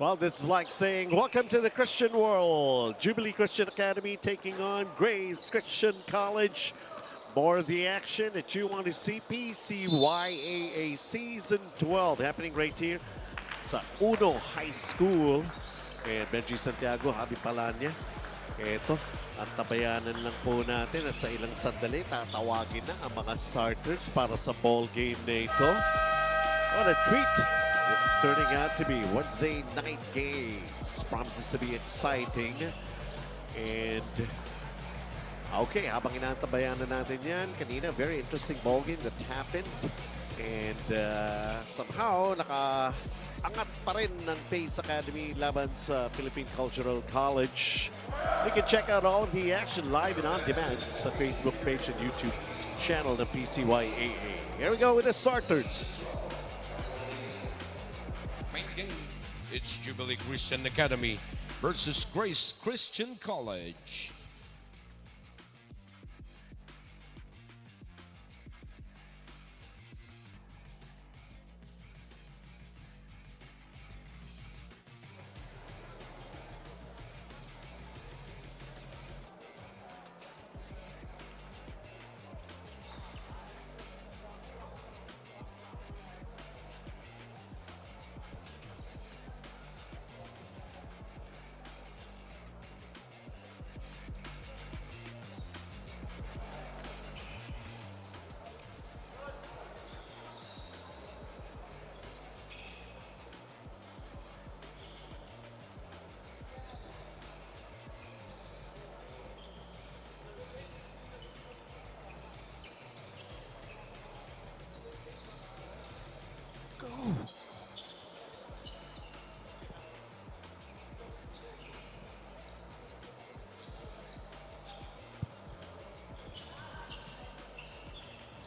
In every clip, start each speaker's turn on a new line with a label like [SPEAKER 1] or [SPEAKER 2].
[SPEAKER 1] Well, this is like saying, welcome to the Christian world. Jubilee Christian Academy taking on Grace Christian College. More of the action that you want to see. PCYAA Season 12 happening right here sa Uno High School. And Benji Santiago, Happy Palanya. Ito, at tabayanan lang po natin at sa ilang sandali, tatawagin na ang mga starters para sa ball game na ito. What a treat! This is turning out to be Wednesday night games. Promises to be exciting. And okay, habang inaantabayan na natin yan, kanina very interesting ball game that happened. And somehow nakaangat pa rin ng Pace Academy laban sa Philippine Cultural College. You can check out all of the action live and on demand sa Facebook page and YouTube channel ng PCYAA. Here we go with the starters.
[SPEAKER 2] Main game, it's Jubilee Christian Academy versus Grace Christian College.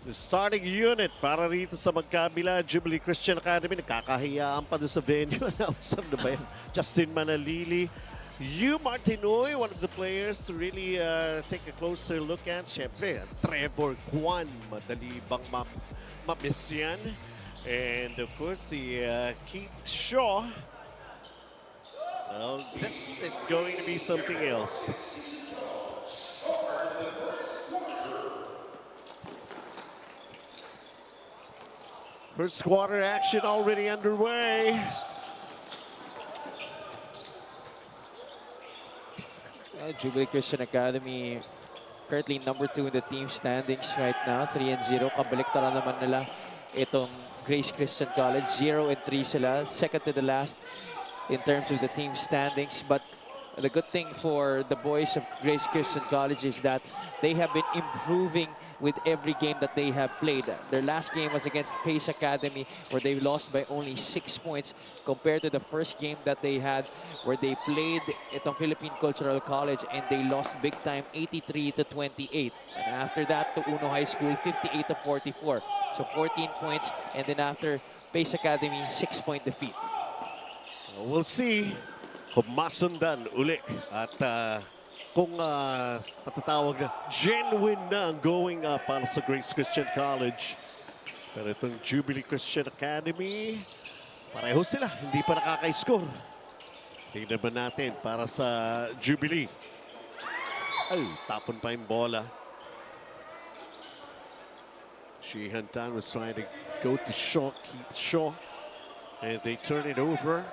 [SPEAKER 1] The starting unit para rito sa magkabila, Jubilee Christian Academy. Nakakahiyaan pa doon sa venue. Announcer na ba yan? Justin Manalili. Martinoy, one of the players to really take a closer look at. Siyempre, Trevor Kwan. Madali bang ma-miss yan? And of course, si Keith Shaw. Well, this is going to be something else. First quarter action already underway.
[SPEAKER 3] Jubilee Christian Academy currently number 2 in the team standings right now, 3-0. Kabaliktaran naman nila itong Grace Christian College, 0-3 sila, second to the last in terms of the team standings. But the good thing for the boys of Grace Christian College is that they have been improving with every game that they have played. Their last game was against Pace Academy, where they lost by only 6 points compared to the first game that they had where they played itong Philippine Cultural College and they lost big time 83-28. And after that to Uno High School 58-44. So 14 points, and then after Pace Academy 6-point defeat.
[SPEAKER 1] We'll see kung masundan uli at kung matatawag na genuine na ang going up para sa Grace Christian College. Pero itong Jubilee Christian Academy, pareho sila, hindi pa nakaka-score. Tingnan ba natin para sa Jubilee. Ay, tapon pa yung bola. Sheehan Tan was trying to go to Shaw, Keith Shaw. And they turn it over.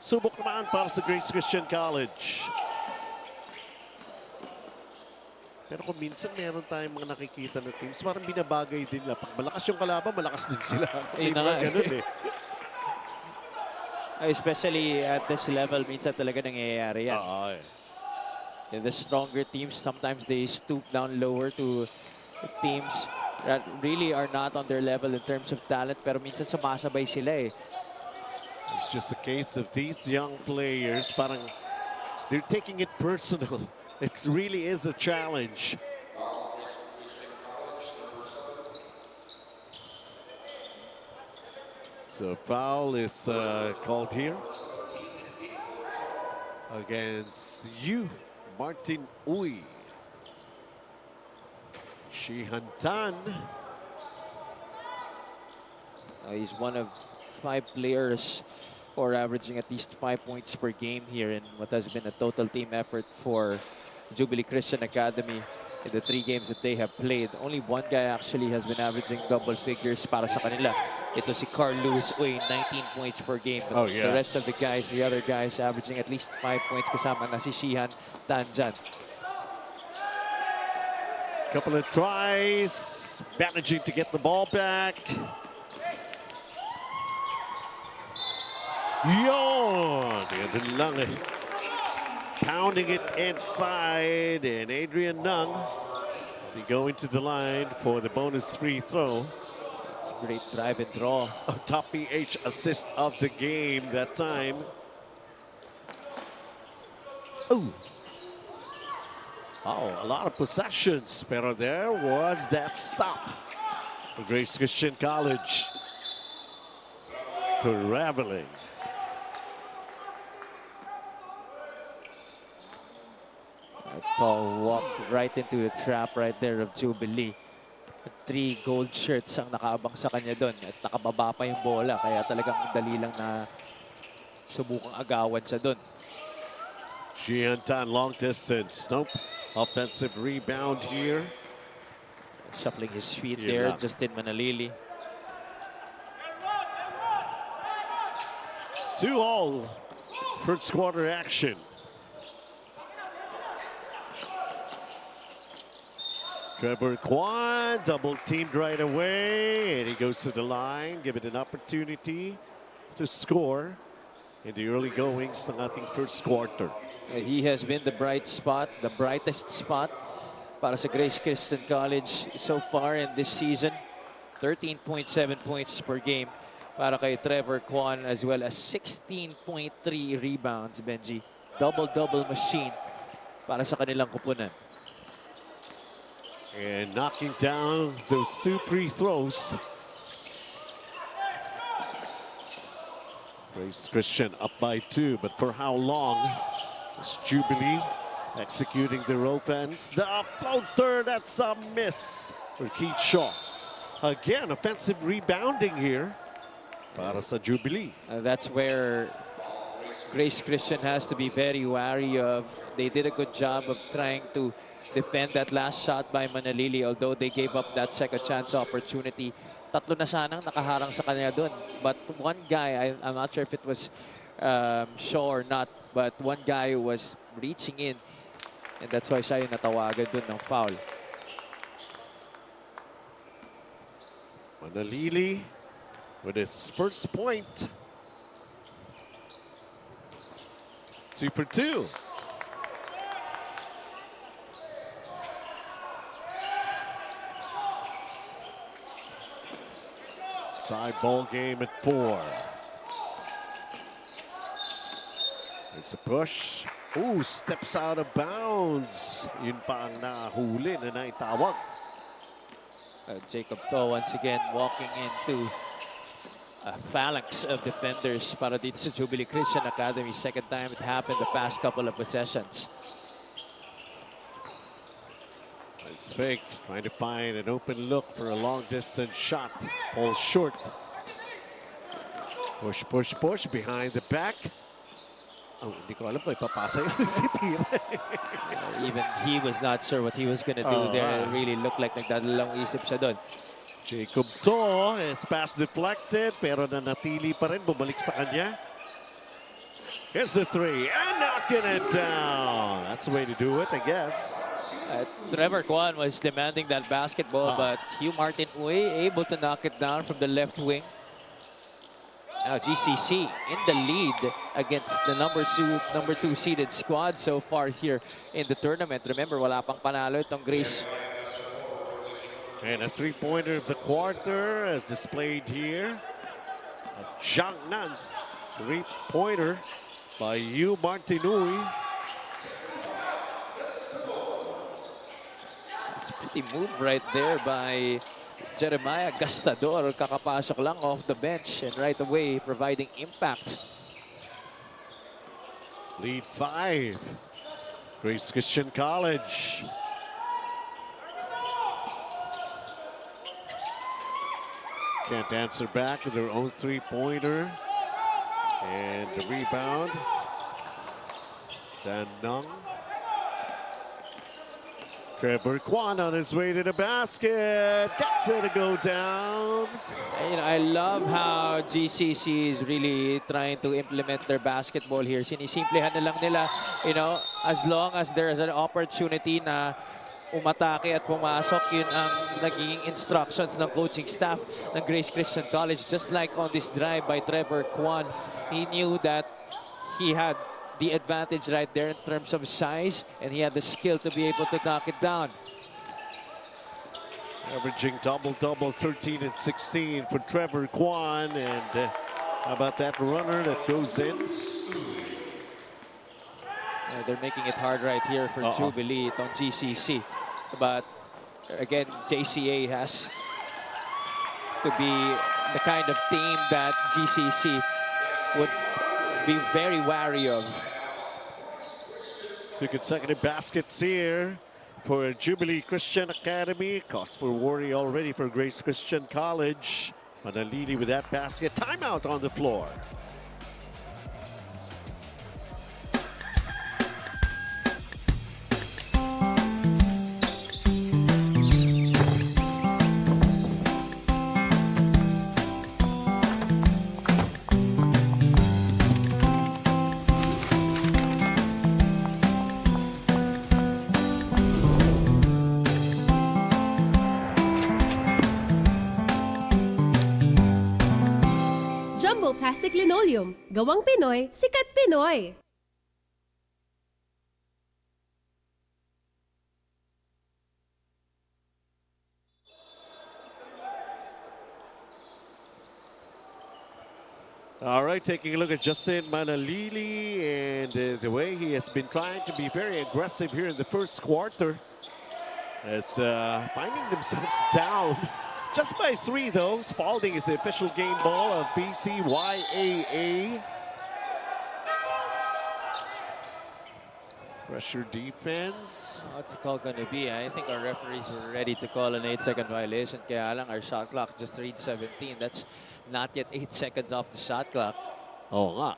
[SPEAKER 1] Subok naman para sa Grace Christian College. Pero kung minsan meron tayong mga nakikita na teams, parang binabagay din nila. Pag malakas yung kalaban, malakas din sila. Ganun eh.
[SPEAKER 3] Especially at this level, minsan talaga nangyayari yan. The stronger teams, sometimes they stoop down lower to teams that really are not on their level in terms of talent. Pero minsan sumasabay sila eh.
[SPEAKER 1] It's just a case of these young players, parang they're taking it personal. It really is a challenge. So foul is called here against Martin Uy. Sheehan Tan.
[SPEAKER 3] He's one of 5 players or averaging at least 5 points per game here in what has been a total team effort for Jubilee Christian Academy in the 3 games that they have played. Only one guy actually has been averaging double figures para sa kanila. Ito si Carl Lewis Uy, 19 points per game. But the rest of the guys, the other guys, averaging at least 5 points kasama na si Shihan Tanjan.
[SPEAKER 1] Couple of tries, managing to get the ball back. Yon! Yan lang eh. Pounding it inside, and Adrian Nung will be going to the line for the bonus free throw.
[SPEAKER 3] It's a great drive and draw.
[SPEAKER 1] A top PH assist of the game that time. Oh, a lot of possessions, pero there was that stop for Grace Christian College. Traveling.
[SPEAKER 3] Tall walk right into the trap right there of Jubilee. 3 gold shirts ang nakaabang sa kanya doon at nakababa pa yung bola kaya talagang dali lang na subukang agawan siya doon.
[SPEAKER 1] Shihan Tan long distance. Nope. Offensive rebound here.
[SPEAKER 3] Shuffling his feet there, Justin Manalili.
[SPEAKER 1] 2-all. First quarter action. Trevor Kwan double teamed right away, and he goes to the line, give it an opportunity to score in the early goings ng ating first quarter.
[SPEAKER 3] He has been the bright spot, the brightest spot para sa Grace Christian College so far in this season. 13.7 points per game para kay Trevor Kwan, as well as 16.3 rebounds, Benji. Double-double machine para sa kanilang kupunan.
[SPEAKER 1] And knocking down those 2 free throws. Grace Christian up by 2, but for how long? It's Jubilee executing their offense. The floater, that's a miss for Keith Shaw. Again, offensive rebounding here para sa Jubilee.
[SPEAKER 3] That's where Grace Christian has to be very wary of. They did a good job of trying to defend that last shot by Manalili, although they gave up that second chance opportunity. Tatlo na sanang nakaharang sa kanya doon. But one guy, I'm not sure if it was Shaw or not, but one guy was reaching in. And that's why siya yung natawagan doon ng foul.
[SPEAKER 1] Manalili with his first point. 2 for 2. Tie ball game at 4. It's a push. Ooh, steps out of bounds. Yun pa ang nahuli na naitawag.
[SPEAKER 3] Jacob To once again walking into a phalanx of defenders para dito sa Jubilee Christian Academy. Second time it happened the past couple of possessions.
[SPEAKER 1] It's fake, trying to find an open look for a long distance shot. Falls short. Push, push, push behind the back. Oh, hindi ko alam kung ipapasa yung titira.
[SPEAKER 3] Even he was not sure what he was going to do there. It really looked like nagdadalawang isip siya doon.
[SPEAKER 1] Jacob To is pass deflected, pero nanatili pa rin, bumalik sa kanya. Here's the 3, and knocking it down. That's the way to do it, I guess.
[SPEAKER 3] Trevor Kwan was demanding that basketball, but Hugh Martin Uy able to knock it down from the left wing. Now GCC in the lead against the number 2 seeded squad so far here in the tournament. Remember, wala pang panalo itong Grace.
[SPEAKER 1] And a 3-pointer of the quarter as displayed here. A Jiangnan 3-pointer by Yu Martinui.
[SPEAKER 3] It's a pretty move right there by Jeremiah Gastador. Kakapasok lang off the bench and right away providing impact.
[SPEAKER 1] Lead 5. Grace Christian College. Can't answer back with their own 3-pointer. And the rebound. Tanong. Trevor Kwan on his way to the basket. Gets it to go down.
[SPEAKER 3] You know, I love how GCC is really trying to implement their basketball here. Sinisimplihan na lang nila, you know, as long as there is an opportunity na umatake at pumasok, yun ang naging instructions ng coaching staff ng Grace Christian College. Just like on this drive by Trevor Kwan, he knew that he had the advantage right there in terms of size, and he had the skill to be able to knock it down.
[SPEAKER 1] Averaging double-double, 13 and 16 for Trevor Kwan. And how about that runner that goes in?
[SPEAKER 3] Yeah, they're making it hard right here for Jubilee on GCC. But again, JCA has to be the kind of team that GCC would be very wary of.
[SPEAKER 1] 2 consecutive baskets here for Jubilee Christian Academy. Cause for worry already for Grace Christian College. Manalili with that basket. Timeout on the floor.
[SPEAKER 4] Plastic linoleum. Gawang Pinoy, sikat Pinoy.
[SPEAKER 1] All right, taking a look at Justin Manalili and the way he has been trying to be very aggressive here in the first quarter. As finding themselves down. Just by 3, though. Spalding is the official game ball of PCYAA. Pressure defense.
[SPEAKER 3] What's the call going to be? I think our referees were ready to call an 8-second violation. Kaya lang our shot clock just reads 17. That's not yet 8 seconds off the shot clock.
[SPEAKER 1] Oh, nga.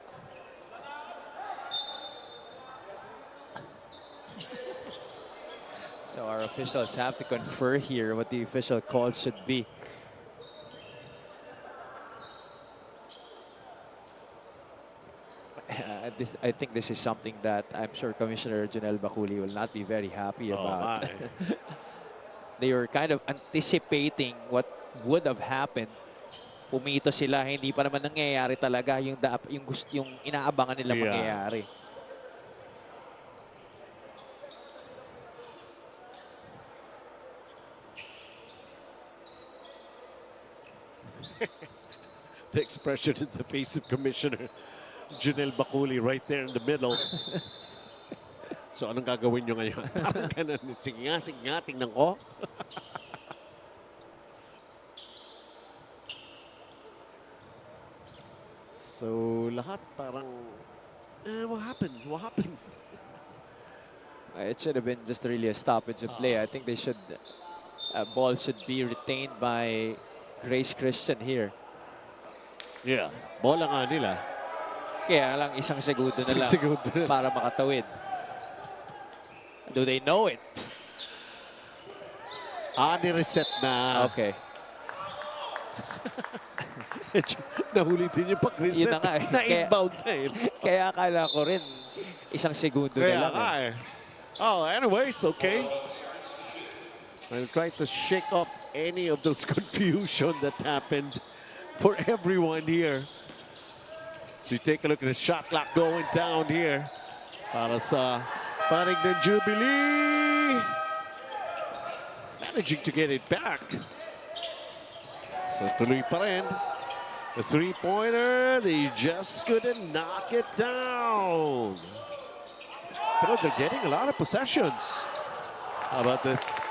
[SPEAKER 3] So our officials have to confer here what the official call should be. I think this is something that I'm sure Commissioner Janelle Baculi will not be very happy about. They were kind of anticipating what would have happened. Pumito sila, hindi pa naman nangyayari talaga yung inaabangan nila mangyayari.
[SPEAKER 1] The expression in the face of Commissioner Janelle Baculi right there in the middle. So anong gagawin nyo ngayon? Parang ganun. Sige nga, tingnan ko. So lahat parang, what happened? What happened?
[SPEAKER 3] It should have been just really a stoppage of play. I think they should, ball should be retained by Grace Christian here.
[SPEAKER 1] Yeah, bola nga nila.
[SPEAKER 3] Kaya lang isang segundo na lang
[SPEAKER 1] segundo na.
[SPEAKER 3] para makatawid. Do they know it?
[SPEAKER 1] Ni-reset na.
[SPEAKER 3] Okay.
[SPEAKER 1] Nahuli din yung pag-reset.
[SPEAKER 3] Yun na nga eh.
[SPEAKER 1] Na-inbound na eh.
[SPEAKER 3] Kaya akala ko rin isang segundo na lang.
[SPEAKER 1] Oh, anyways, okay. I'll try to shake up any of those confusion that happened for everyone here. So you take a look at the shot clock going down here. Para sa panig ng Jubilee. Managing to get it back. So tuloy pa rin. The three-pointer, they just couldn't knock it down. But they're getting a lot of possessions. How about this?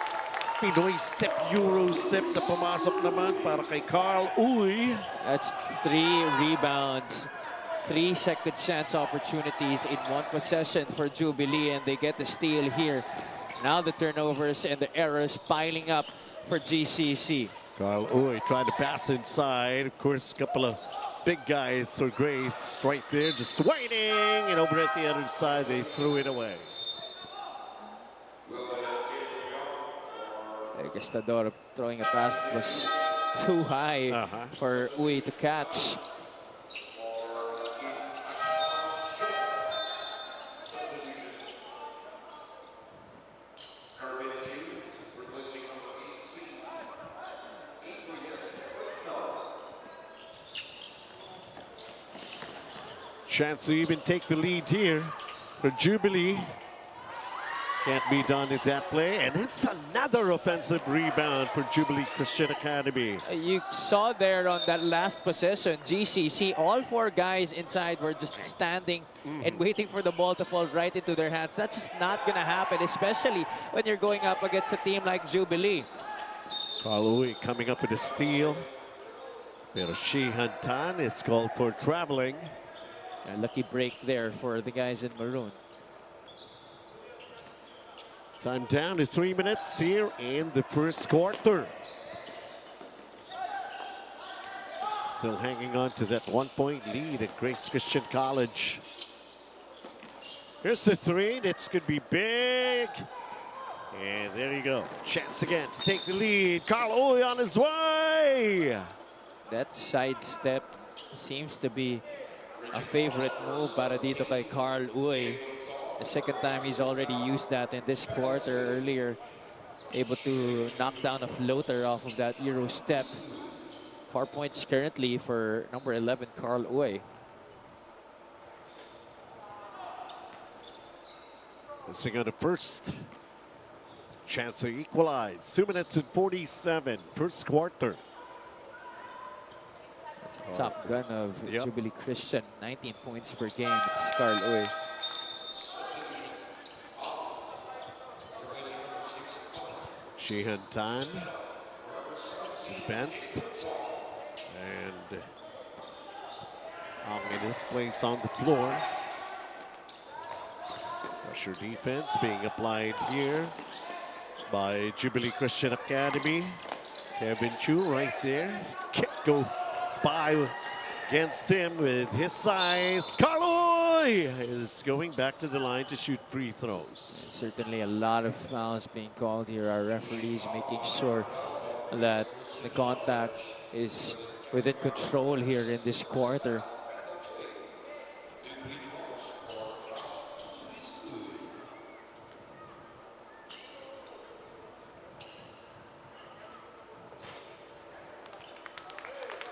[SPEAKER 1] Pinoy step, Euro step na pumasok naman para kay Carl Uy.
[SPEAKER 3] That's 3 rebounds. 3 second chance opportunities in 1 possession for Jubilee, and they get the steal here. Now the turnovers and the errors piling up for GCC.
[SPEAKER 1] Carl Uy trying to pass inside. Of course, a couple of big guys for Grace right there, just waiting, and over at the other side, they threw it away.
[SPEAKER 3] Gastador throwing a pass that was too high for Uy to catch.
[SPEAKER 1] Chance to even take the lead here for Jubilee. Can't be done at that play, and it's another offensive rebound for Jubilee Christian Academy.
[SPEAKER 3] You saw there on that last possession, GCC, all 4 guys inside were just standing and waiting for the ball to fall right into their hands. That's just not going to happen, especially when you're going up against a team like Jubilee.
[SPEAKER 1] Carl Uy coming up with a steal. Pero Shihan Tan is called for traveling.
[SPEAKER 3] A lucky break there for the guys in maroon.
[SPEAKER 1] Time down to 3 minutes here in the first quarter. Still hanging on to that 1-point lead at Grace Christian College. Here's the 3. That's could be big. And there you go. Chance again to take the lead. Carl Uy on his way.
[SPEAKER 3] That sidestep seems to be a favorite move para dito kay Carl Uy. The second time he's already used that in this quarter earlier. Able to knock down a floater off of that Euro step. 4 points currently for number 11, Carl Uy.
[SPEAKER 1] Missing on the first. Chance to equalize. 2 minutes and 47, first quarter.
[SPEAKER 3] Top gun of Jubilee Christian, 19 points per game. It's Carl Uy.
[SPEAKER 1] Shihan Tan, Benz, and in his place on the floor. Pressure defense being applied here by Jubilee Christian Academy. Kevin Chu right there. Can't go by against him with his size. Carl Uy is going back to the line to shoot free throws.
[SPEAKER 3] Certainly a lot of fouls being called here. Our referees making sure that the contact is within control here in this quarter.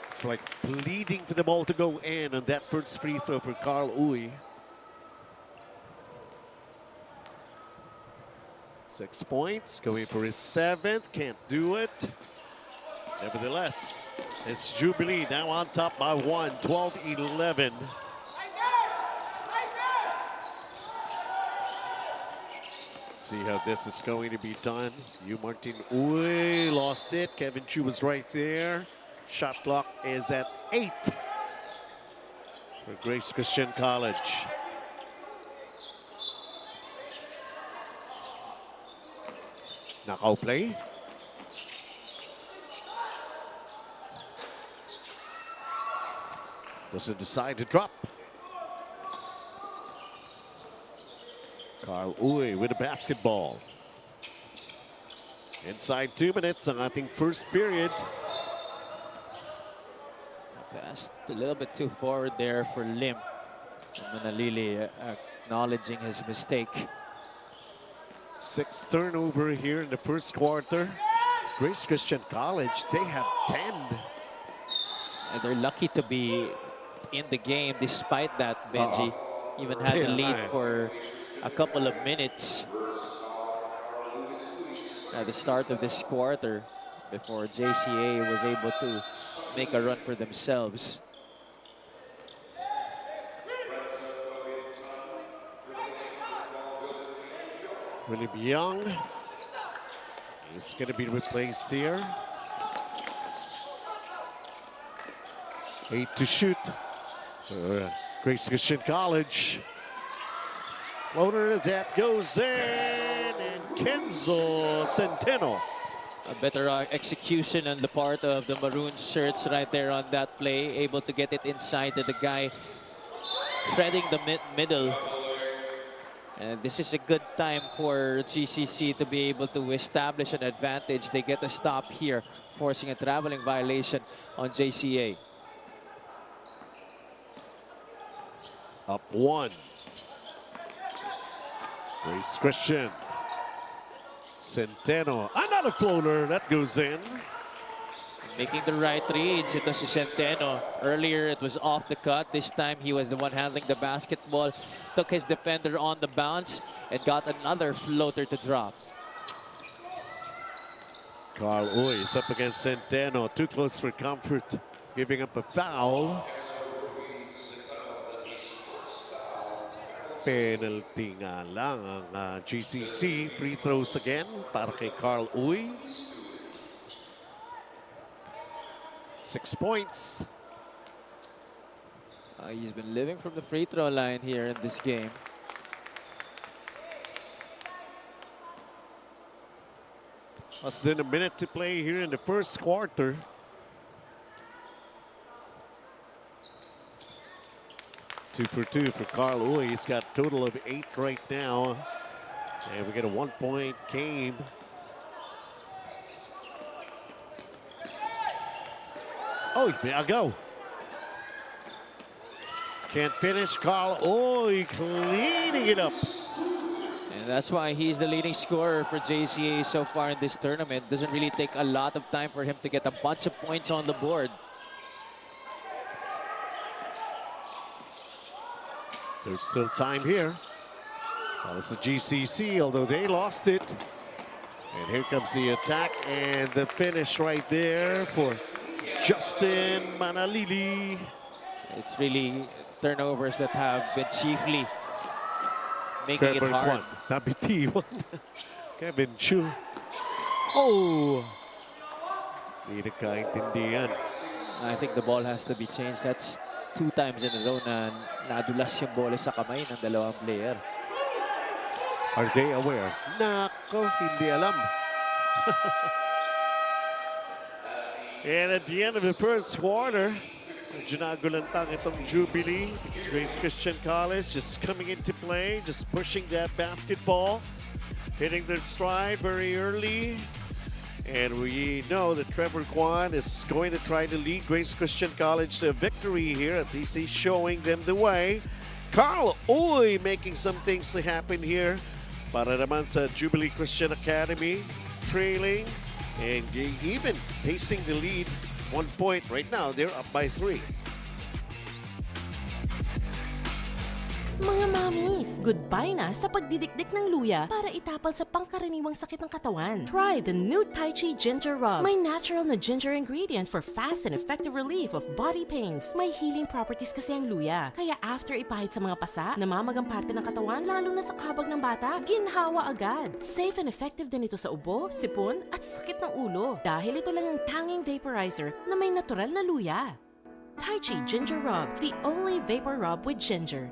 [SPEAKER 1] It's like pleading for the ball to go in on that first free throw for Carl Uy. 6 points, going for his 7th, can't do it. Nevertheless, it's Jubilee now on top by 1, 12-11. See how this is going to be done. Martin Uy lost it. Kevin Chu was right there. Shot clock is at 8 for Grace Christian College. Knockout play. Doesn't decide to drop. Carl Uy with a basketball. Inside 2 minutes ang ating first period.
[SPEAKER 3] Passed a little bit too forward there for Lim. Manalili acknowledging his mistake.
[SPEAKER 1] 6 turnover here in the first quarter. Grace Christian College, they have 10.
[SPEAKER 3] And they're lucky to be in the game despite that, Benji. Even had the lead for a couple of minutes at the start of this quarter before JCA was able to make a run for themselves.
[SPEAKER 1] William Young is going to be replaced here. 8 to shoot. Grace Christian College. Floater that goes in, and Kenzo Centeno
[SPEAKER 3] A better execution on the part of the maroon shirts right there on that play. Able to get it inside to the guy threading the middle. And this is a good time for GCC to be able to establish an advantage. They get a stop here, forcing a traveling violation on JCA.
[SPEAKER 1] Up 1. Grace Christian. Centeno. Another floater. That goes in.
[SPEAKER 3] Making the right reads, ito si Centeno. Earlier, it was off the cut. This time, he was the one handling the basketball. Took his defender on the bounce and got another floater to drop.
[SPEAKER 1] Carl Uy is up against Centeno. Too close for comfort. Giving up a foul. Penalty nga lang ang GCC. Free throws again para kay Carl Uy. 6 points.
[SPEAKER 3] He's been living from the free throw line here in this game.
[SPEAKER 1] Less than a minute to play here in the first quarter. Two for two for Carl Uy. He's got a total of 8 right now. And we get a 1-point game. Oh, I'll go. Can't finish. Carl Uy cleaning it up.
[SPEAKER 3] And that's why he's the leading scorer for JCA so far in this tournament. Doesn't really take a lot of time for him to get a bunch of points on the board.
[SPEAKER 1] There's still time here. That was the GCC, although they lost it. And here comes the attack and the finish right there for Justin Manalili.
[SPEAKER 3] It's really turnovers that have been chiefly making it hard.
[SPEAKER 1] Tabi T1. Kevin Chu. Oh! Hindi nagkaintindihan.
[SPEAKER 3] I think the ball has to be changed. That's 2 times in a row na nadulas yung bola sa kamay ng dalawang player.
[SPEAKER 1] Are they aware? Nako, hindi alam. And at the end of the first quarter, medyo nagulantang itong Jubilee. It's Grace Christian College just coming into play, just pushing that basketball, hitting their stride very early. And we know that Trevor Kwan is going to try to lead Grace Christian College to a victory here. At least he's showing them the way. Carl Uy making some things to happen here. Para naman sa Jubilee Christian Academy, trailing and even tasting the lead. 1 point right now. They're up by 3.
[SPEAKER 5] Mga mamis, goodbye na sa pagdidikdik ng luya para itapal sa pangkaraniwang sakit ng katawan. Try the new Tai Chi Ginger Rub. May natural na ginger ingredient for fast and effective relief of body pains. May healing properties kasi ang luya. Kaya after ipahid sa mga pasa, namamagang parte ng katawan, lalo na sa kabag ng bata, ginhawa agad. Safe and effective din ito sa ubo, sipon, at sakit ng ulo. Dahil ito lang ang tanging vaporizer na may natural na luya. Tai Chi Ginger Rub, the only vapor rub with ginger.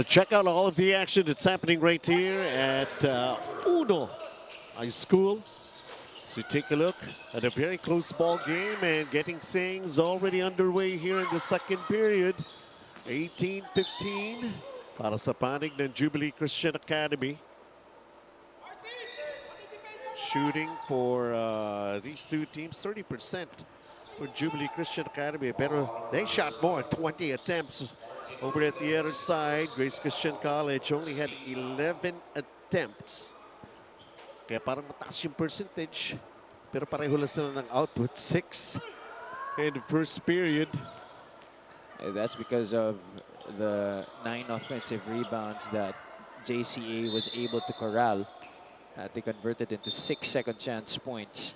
[SPEAKER 1] Check out all of the action that's happening right here at Uno High School. So take a look at a very close ball game and getting things already underway here in the second period. 18-15 para sa panig ng Jubilee Christian Academy. Shooting for these two teams, 30% for Jubilee Christian Academy. Pero they shot more, 20 attempts. Over at the other side, Grace Christian College only had 11 attempts. Kaya parang mataas yung percentage. Pero pareho lang sila ng output, 6 in the first period.
[SPEAKER 3] That's because of the 9 offensive rebounds that JCA was able to corral. They converted into 6 second chance points.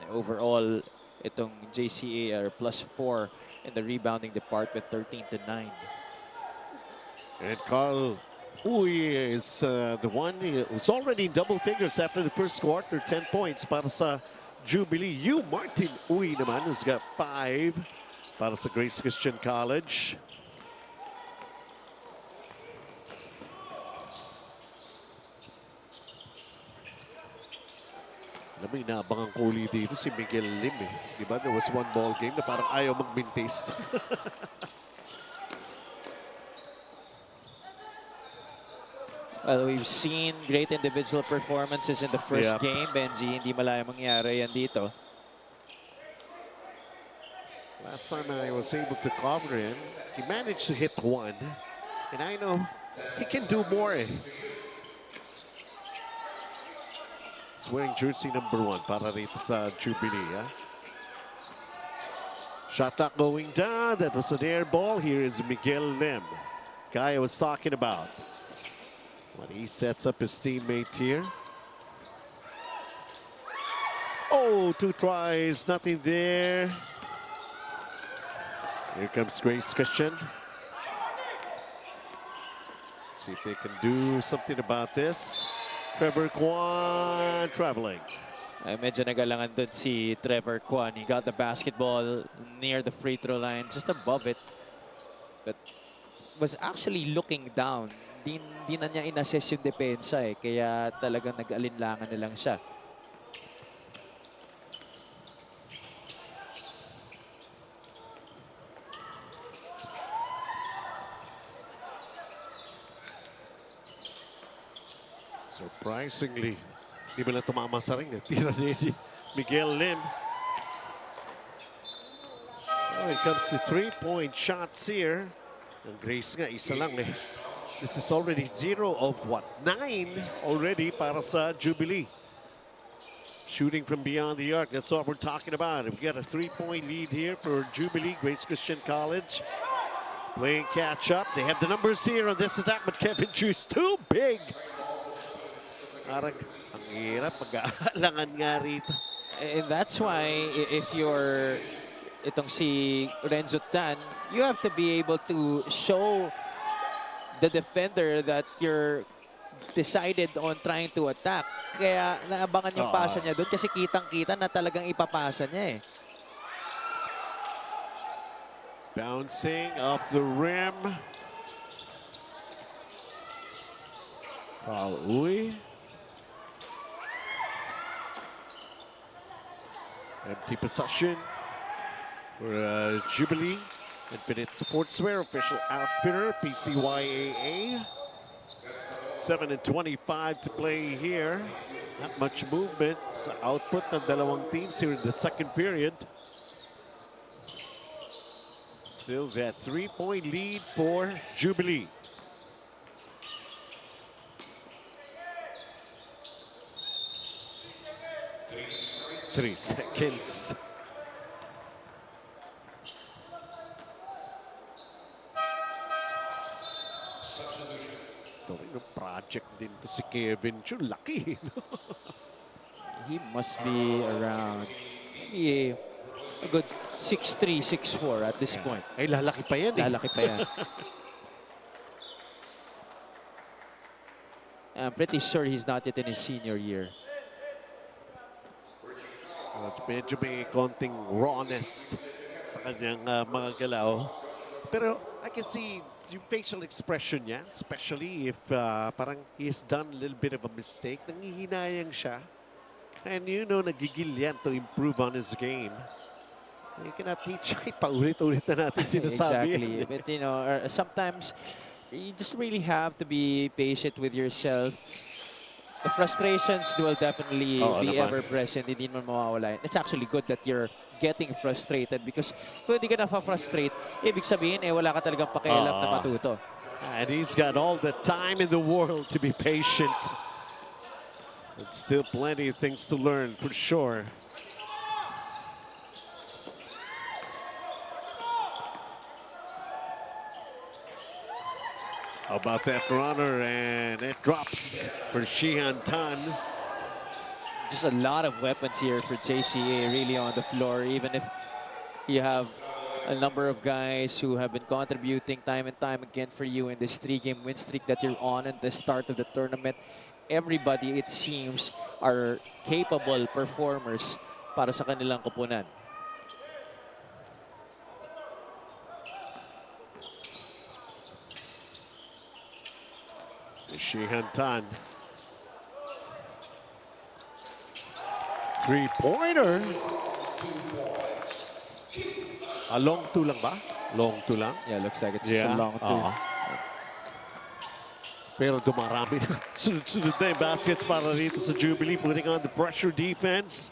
[SPEAKER 3] Overall, itong JCA are +4 in the rebounding department, 13-9.
[SPEAKER 1] And Carl Uy is the one who's already in double figures after the first quarter, 10 points para sa Jubilee. Martin Uy naman who's got 5 para sa Grace Christian College. Alam mo, inaabangan ko uli dito si Miguel Lim eh. Diba? There was one ball game na parang ayaw magmintis.
[SPEAKER 3] Well, we've seen great individual performances in the first game, Benji. Hindi malaya mangyari yan dito.
[SPEAKER 1] Last time I was able to cover him, he managed to hit one. And I know he can do more eh. He's wearing jersey number 1 para rito sa Jubilee. Shot clock going down. That was an air ball. Here is Miguel Lim. Guy I was talking about. When he sets up his teammate here. Oh, 2 tries, nothing there. Here comes Grace Christian. Let's see if they can do something about this. Trevor Kwan traveling.
[SPEAKER 3] Ay, medyo nagalangan doon si Trevor Kwan. He got the basketball near the free throw line, just above it. But was actually looking down. Di na niya inassess yung depensa eh. Kaya talagang nag-alinlangan na lang siya.
[SPEAKER 1] Surprisingly, di ba na tumama sa ring? Tira ni Miguel Lim. Oh, it comes to 3-point shots here. Ang Grace nga, isa lang eh. This is already 0 of what? 9 already para sa Jubilee. Shooting from beyond the arc, that's what we're talking about. We got a 3-point lead here for Jubilee, Grace Christian College. Playing catch up. They have the numbers here on this attack, but Kevin Chu is too big. Parang ang hirap, mag-aalangan nga rito.
[SPEAKER 3] And that's why if you're itong si Renzo Tan, you have to be able to show the defender that you're decided on trying to attack. Kaya naabangan yung pasa niya doon kasi kitang-kita na talagang ipapasa niya eh.
[SPEAKER 1] Bouncing off the rim. Carl Uy. Empty possession for Jubilee. Infinite Sportswear, official outfitter, PCYAA. 7:25 to play here. Not much movement sa output ng dalawang teams here in the second period. Still that 3-point lead for Jubilee. Three seconds. Project din to si Kevin Chu. Lucky.
[SPEAKER 3] He must be around maybe a good 6'3", 6'4" at this point.
[SPEAKER 1] Ay, lalaki pa yan eh.
[SPEAKER 3] Lalaki pa yan. I'm pretty sure he's not yet in his senior year.
[SPEAKER 1] Medyo may konting rawness sa kanyang mga galaw. Pero I can see yung facial expression niya, especially if parang he's done a little bit of a mistake. Nangihinayang siya. And you know, nagigil yan to improve on his game. You cannot teach. Paulit-ulit na natin sinasabi.
[SPEAKER 3] Exactly. But you know, sometimes you just really have to be patient with yourself. The frustrations will definitely be ever present. Hindi naman mawawala. It's actually good that you're getting frustrated because kung hindi ka na-frustrate, ibig sabihin, wala ka talagang pakialam na matuto.
[SPEAKER 1] And he's got all the time in the world to be patient. And still plenty of things to learn, for sure. How about that runner? And it drops for Shihan Tan.
[SPEAKER 3] Just a lot of weapons here for JCA really on the floor. Even if you have a number of guys who have been contributing time and time again for you in this 3-game win streak that you're on at the start of the tournament. Everybody, it seems, are capable performers para sa kanilang koponan.
[SPEAKER 1] Shihan Tan. Three-pointer. A long two lang ba? Long two lang?
[SPEAKER 3] Yeah, looks like it's just a long two.
[SPEAKER 1] Pero dumarami na. Sunod-sunod na yung baskets para rito sa Jubilee, putting on the pressure defense.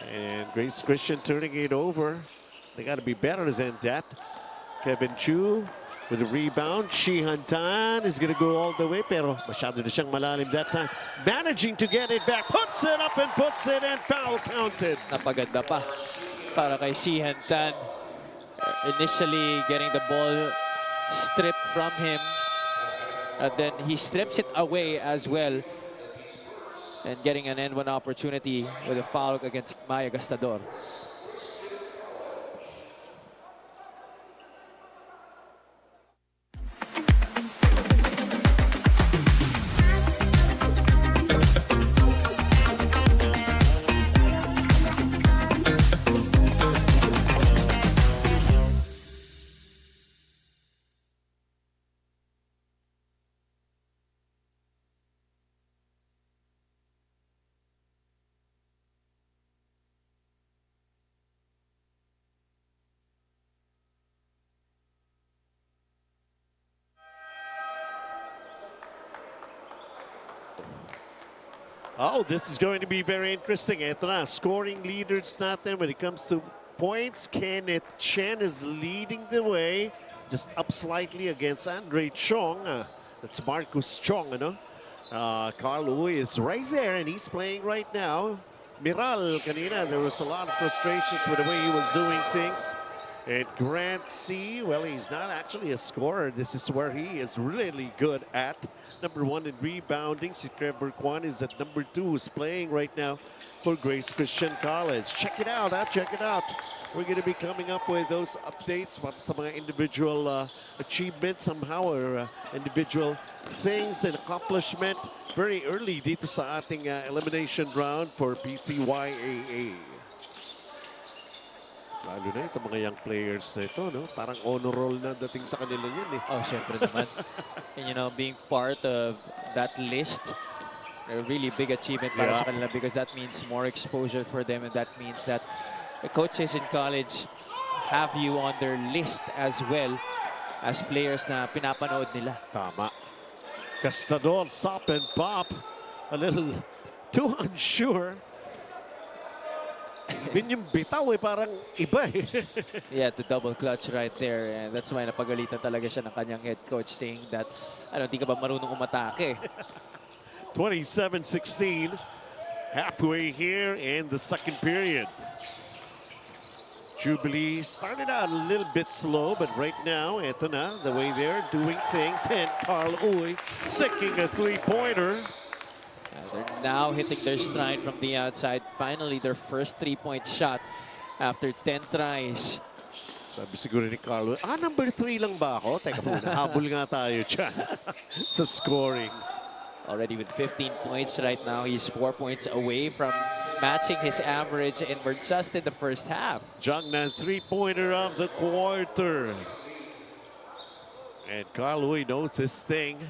[SPEAKER 1] And Grace Christian turning it over. They got to be better than that. Kevin Chu with a rebound. Shihan Tan is going to go all the way, pero masyado na siyang malalim that time. Managing to get it back. Puts it up and puts it in. Foul counted.
[SPEAKER 3] Napaganda pa para kay Shihan Tan. Initially getting the ball stripped from him. And then he strips it away as well. And getting an N1 opportunity with a foul against Maya Gastador.
[SPEAKER 1] Oh, this is going to be very interesting. Ito na, scoring leaders natin when it comes to points. Kenneth Chen is leading the way, just up slightly against Andre Chong. That's Marcus Chong, ano? Carl Uy is right there, and he's playing right now. Miral, kanina, there was a lot of frustrations with the way he was doing things. And Grant C, well, he's not actually a scorer. This is where he is really good at. Number 1 in rebounding. Si Trevor Kwan is at number 2, who's playing right now for Grace Christian College. Check it out, check it out. We're going to be coming up with those updates about some individual achievements somehow, or individual things and accomplishment very early dito sa ating elimination round for PCYAA. Lalo na itong mga young players na ito, no? Parang honor roll na dating sa kanila yun, eh.
[SPEAKER 3] Oh, syempre naman. And you know, being part of that list, a really big achievement para sa kanila, because that means more exposure for them, and that means that the coaches in college have you on their list as well as players na pinapanood nila.
[SPEAKER 1] Tama. Gastador, stop and pop. A little too unsure. Even yung bitaw, parang iba, eh.
[SPEAKER 3] Yeah, the double clutch right there. And that's why napagalitan talaga siya ng kanyang head coach, saying that, ano, di ka ba marunong umatake?
[SPEAKER 1] 27-16, halfway here in the second period. Jubilee started out a little bit slow, but right now, eto na, the way they're doing things. And Carl Uy sinking a three-pointer.
[SPEAKER 3] They're now hitting their stride from the outside. Finally, their first three-point shot after 10 tries.
[SPEAKER 1] Sabi siguro ni Carlo, number 3 lang ba ako? Teka muna, habol nga tayo dyan sa scoring.
[SPEAKER 3] Already with 15 points right now. He's 4 points away from matching his average, and we're just in the first half.
[SPEAKER 1] Jungnan, three-pointer of the quarter. And Carl Uy knows this thing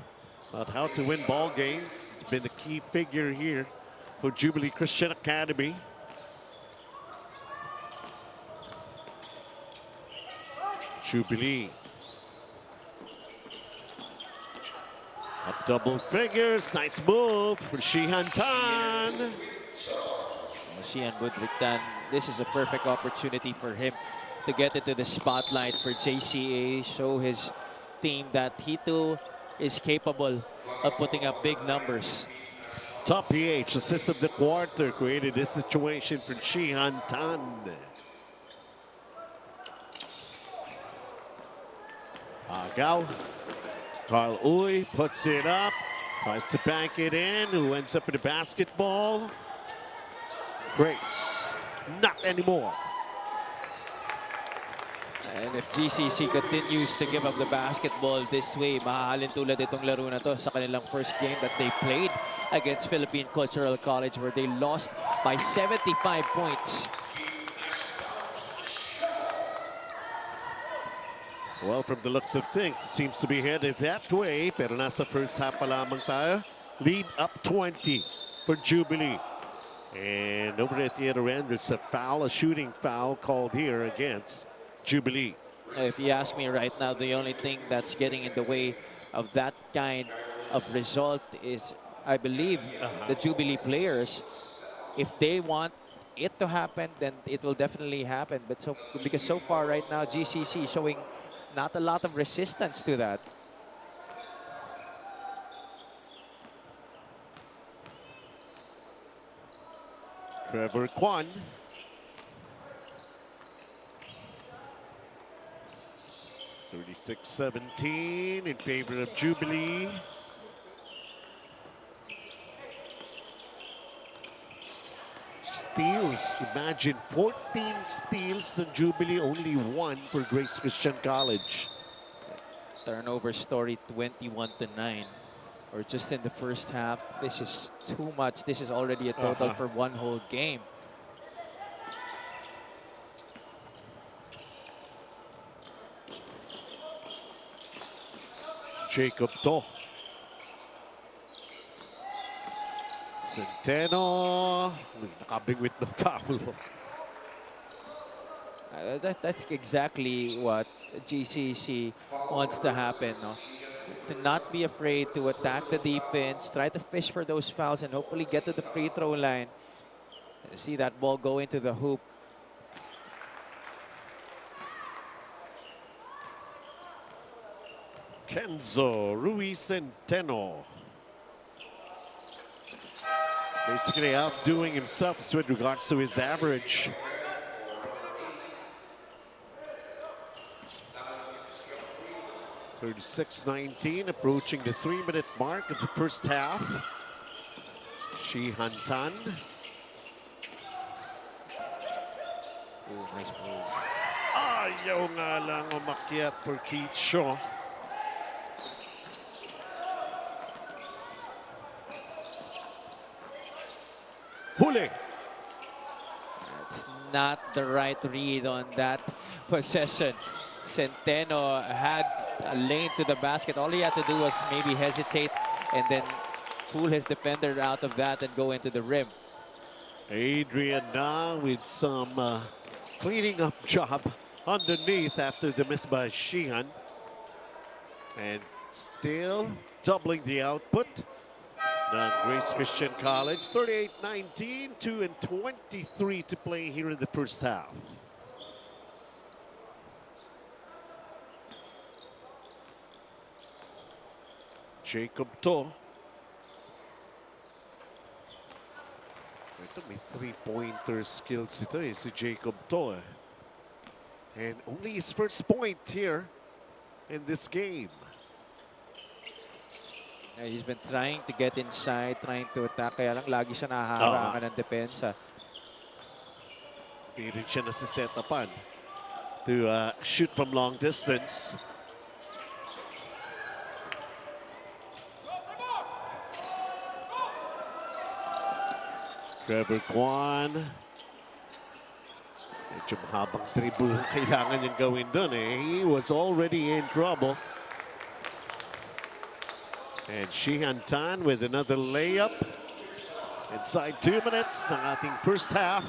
[SPEAKER 1] about how to win ball games. It's been a key figure here for Jubilee Christian Academy. Jubilee. Up double figures. Nice move for Shihan Tan.
[SPEAKER 3] Shihan Budriktan, this is a perfect opportunity for him to get into the spotlight for JCA, show his team that he too is capable of putting up big numbers.
[SPEAKER 1] Top PH, assist of the quarter, created this situation for Shihan Tan. Agaw. Carl Uy puts it up, tries to bank it in. Who ends up in the basketball? Grace. Not anymore.
[SPEAKER 3] And if GCC continues to give up the basketball this way, mahahalin tulad itong laro na to sa kanilang first game that they played against Philippine Cultural College, where they lost by 75 points.
[SPEAKER 1] Well, from the looks of things, seems to be headed that way. Pero nasa first half pa lamang tayo. Lead up 20 for Jubilee. And over at the other end, there's a foul, a shooting foul called here against Jubilee.
[SPEAKER 3] If you ask me right now, the only thing that's getting in the way of that kind of result is, I believe, the Jubilee players. If they want it to happen, then it will definitely happen. But because so far right now, GCC showing not a lot of resistance to that.
[SPEAKER 1] Trevor Kwan. (36-17) in favor of Jubilee. Steals, imagine 14 steals than Jubilee, only 1 for Grace Christian College.
[SPEAKER 3] Turnover story 21-9. Or just in the first half. This is too much. This is already a total for one whole game.
[SPEAKER 1] Jacob To. Centeno. Nakabingwit ng foul.
[SPEAKER 3] That's exactly what GCC wants to happen. No? To not be afraid to attack the defense, try to fish for those fouls, and hopefully get to the free throw line. See that ball go into the hoop.
[SPEAKER 1] Kenzo Ruiz Centeno. Basically outdoing himself with regards to his average. (36-19), approaching the 3-minute mark of the first half. Shihan Tan.
[SPEAKER 3] Ooh, nice move.
[SPEAKER 1] Ayaw nga lang umakyat for Keith Shaw. Huli.
[SPEAKER 3] That's not the right read on that possession. Centeno had a lane to the basket. All he had to do was maybe hesitate and then pull his defender out of that and go into the rim.
[SPEAKER 1] Adrian now with some cleaning up job underneath after the miss by Sheehan. And still doubling the output. Now Grace Christian College, 38-19, 2:23 to play here in the first half. Jacob To. Ito may three-pointer skills ito si Jacob To. And only his first point here in this game.
[SPEAKER 3] He's been trying to get inside, trying to attack. Kaya lang lagi siya nahaharangan ng depensa.
[SPEAKER 1] Hindi rin siya nasa-set-upan to shoot from long distance. Trevor Kwan. Medyo mahabang dribble ang kailangan niyang gawin doon He was already in trouble. And Shihan Tan with another layup. Inside 2 minutes ng ating first half.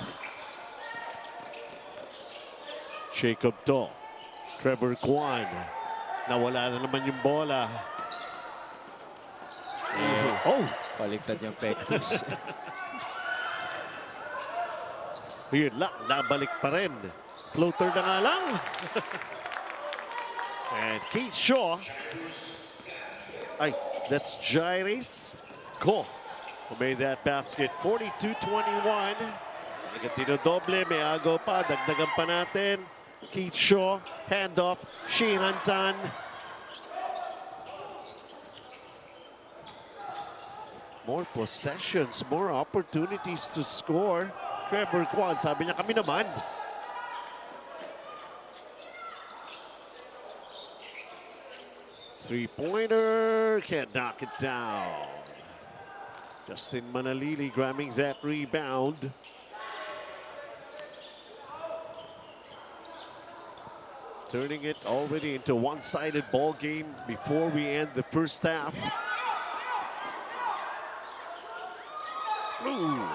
[SPEAKER 1] Jacob To. Trevor Kwan. Nawala na naman yung bola. Oh!
[SPEAKER 3] Baliktad yung Pectus.
[SPEAKER 1] Yun lang, nabalik pa rin. Floater na nga lang. And Keith Shaw. Ay, that's Jairus Go who made that basket. 42-21. Tinodoble, may agaw pa. Dagdagan pa natin. Keith Shaw, handoff. Shihan Tan. More possessions, more opportunities to score. Trevor Kwan, sabi niya kami naman. Three-pointer, can't knock it down. Justin Manalili grabbing that rebound. Turning it already into one-sided ball game before we end the first half. Ooh.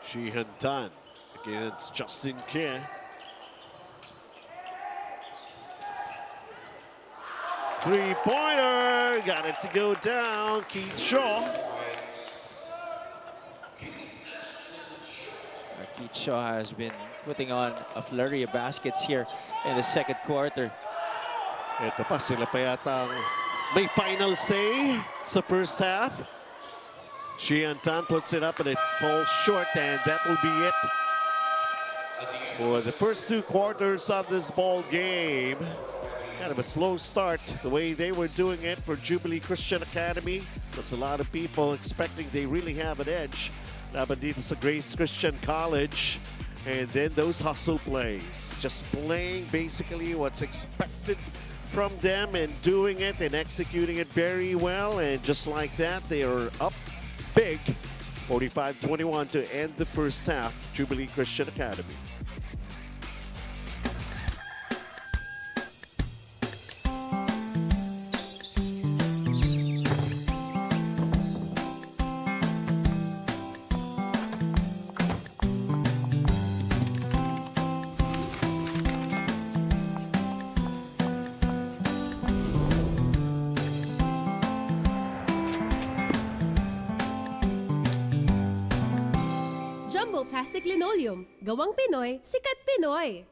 [SPEAKER 1] Sheehan Tan against Justin Ke. Three-pointer, got it to go down. Keith Shaw.
[SPEAKER 3] Keith Shaw has been putting on a flurry of baskets here in the second quarter.
[SPEAKER 1] Ito pa, sila pa yata may final say sa first half. Sheehan Tan puts it up and it falls short, and that will be it for the first two quarters of this ball game. Kind of a slow start, the way they were doing it for Jubilee Christian Academy. There's a lot of people expecting they really have an edge. Laban dito sa Grace Christian College. And then those hustle plays. Just playing basically what's expected from them and doing it and executing it very well. And just like that, they are up big, 45-21 to end the first half, Jubilee Christian Academy.
[SPEAKER 4] Jumbo Plastic Linoleum. Gawang Pinoy, sikat Pinoy.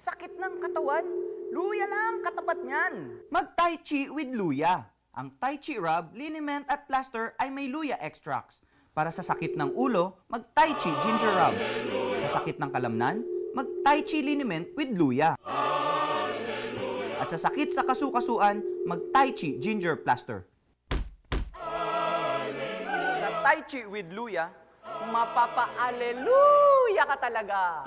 [SPEAKER 6] Sakit ng katawan? Luya lang katapat niyan. Mag-Tai Chi with Luya. Ang Tai Chi rub, liniment at plaster ay may Luya extracts. Para sa sakit ng ulo, mag-Tai Chi ginger rub. Sa sakit ng kalamnan, mag-Tai Chi liniment with Luya. At sa sakit sa kasukasuan, mag-Tai Chi ginger plaster. Sa Tai Chi with Luya, mapapa-aleluya ka talaga.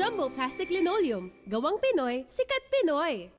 [SPEAKER 4] Jumbo Plastic Linoleum. Gawang Pinoy, sikat Pinoy.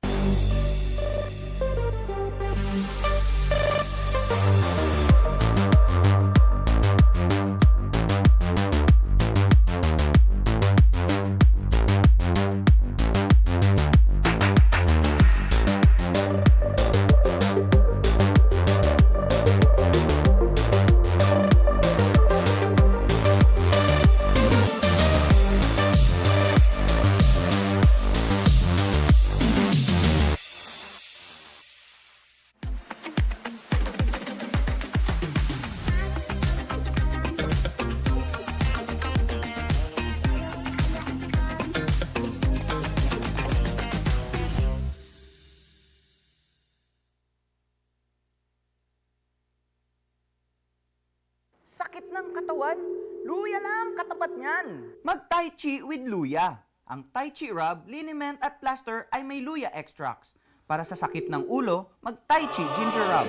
[SPEAKER 6] katawan? Luya lang, katapat niyan. Mag-Tai Chi with luya. Ang Tai Chi rub, liniment at plaster ay may luya extracts. Para sa sakit ng ulo, mag-Tai Chi ginger rub.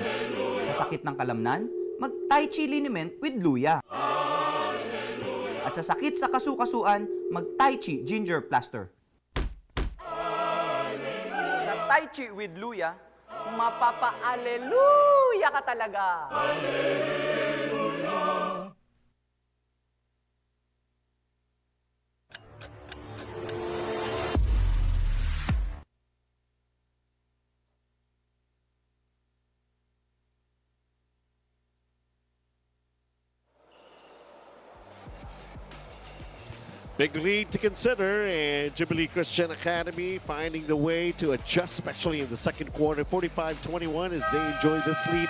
[SPEAKER 6] Sa sakit ng kalamnan, mag-Tai Chi liniment with luya. At sa sakit sa kasukasuan, mag-Tai Chi ginger plaster. Sa Tai Chi with luya, mapapa-aleluya ka talaga.
[SPEAKER 1] Big lead to consider, and Jubilee Christian Academy finding the way to adjust, especially in the second quarter, 45-21 as they enjoy this lead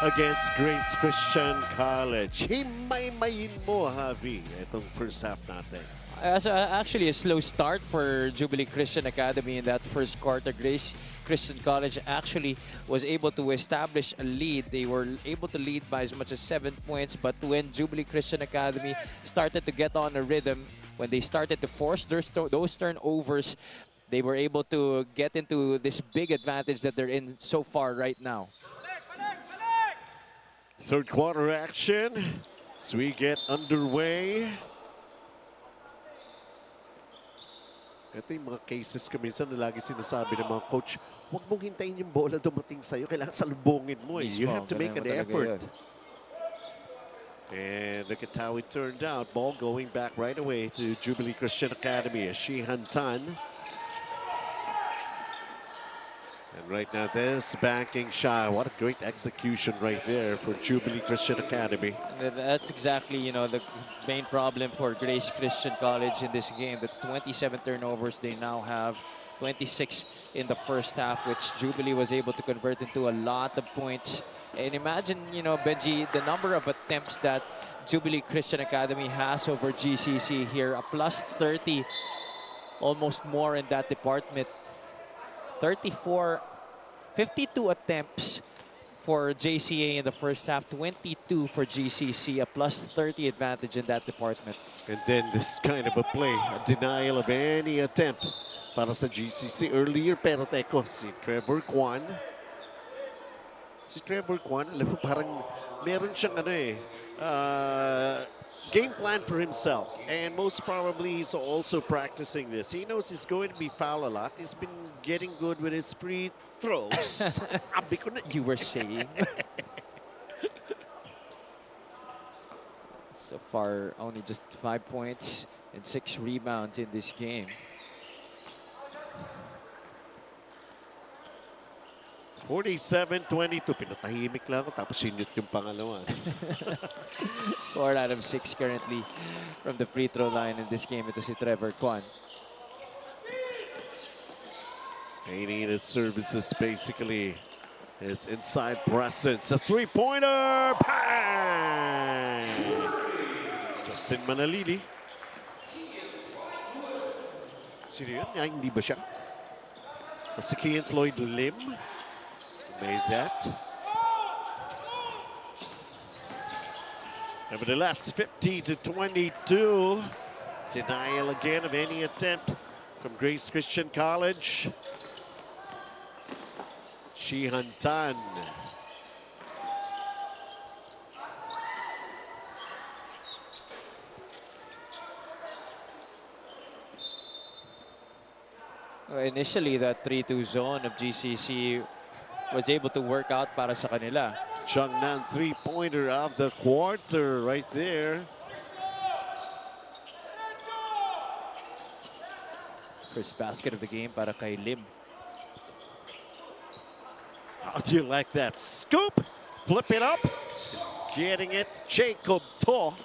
[SPEAKER 1] against Grace Christian College. Himay-mayin mo, Javi, itong first half natin.
[SPEAKER 3] Actually, a slow start for Jubilee Christian Academy in that first quarter. Grace Christian College actually was able to establish a lead. They were able to lead by as much as 7 points, but when Jubilee Christian Academy started to get on a rhythm, when they started to force those turnovers, they were able to get into this big advantage that they're in so far right now.
[SPEAKER 1] Third quarter action as we get underway. Ito yung mga cases minsan na lagi sinasabi ng mga coach, huwag mong hintayin yung bola dumating sa'yo, kailangan salubungin mo. You have to make an effort. And look at how it turned out. Ball going back right away to Jubilee Christian Academy as Shihan Tan. And right now, this banking shot. What a great execution right there for Jubilee Christian Academy.
[SPEAKER 3] And that's exactly, you know, the main problem for Grace Christian College in this game. The 27 turnovers they now have, 26 in the first half, which Jubilee was able to convert into a lot of points. And imagine, you know, Benji, the number of attempts that Jubilee Christian Academy has over GCC here, a plus 30, almost more in that department. 52 attempts for JCA in the first half, 22 for GCC, a plus 30 advantage in that department.
[SPEAKER 1] And then this kind of a play, a denial of any attempt para sa GCC earlier. Pero teko, si Trevor Kwan. Si Trevor Kwan, alam mo, parang meron siyang game plan for himself. And most probably he's also practicing this. He knows he's going to be foul a lot. He's been getting good with his free throws. Sabi ko na.
[SPEAKER 3] You were saying. So far, only just 5 points and 6 rebounds in this game.
[SPEAKER 1] 47-22. Pinatahimik lang ako tapos sinut yung pangalawa.
[SPEAKER 3] 4 out of 6 currently from the free throw line in this game. Ito si Trevor Kwan.
[SPEAKER 1] He needed services basically. His inside presence. A three-pointer. Bang! Justin Manalili. Sino yun? Hindi ba siya? Si Kian Floyd Lim made that. Nevertheless, 50-22. Denial again of any attempt from Grace Christian College. Shihan Tan.
[SPEAKER 3] Initially, that 3-2 zone of GCC was able to work out para sa kanila.
[SPEAKER 1] Changnan three-pointer of the quarter right there.
[SPEAKER 3] First basket of the game para kay Lim.
[SPEAKER 1] How do you like that? Scoop, flip it up, getting it, Jacob To.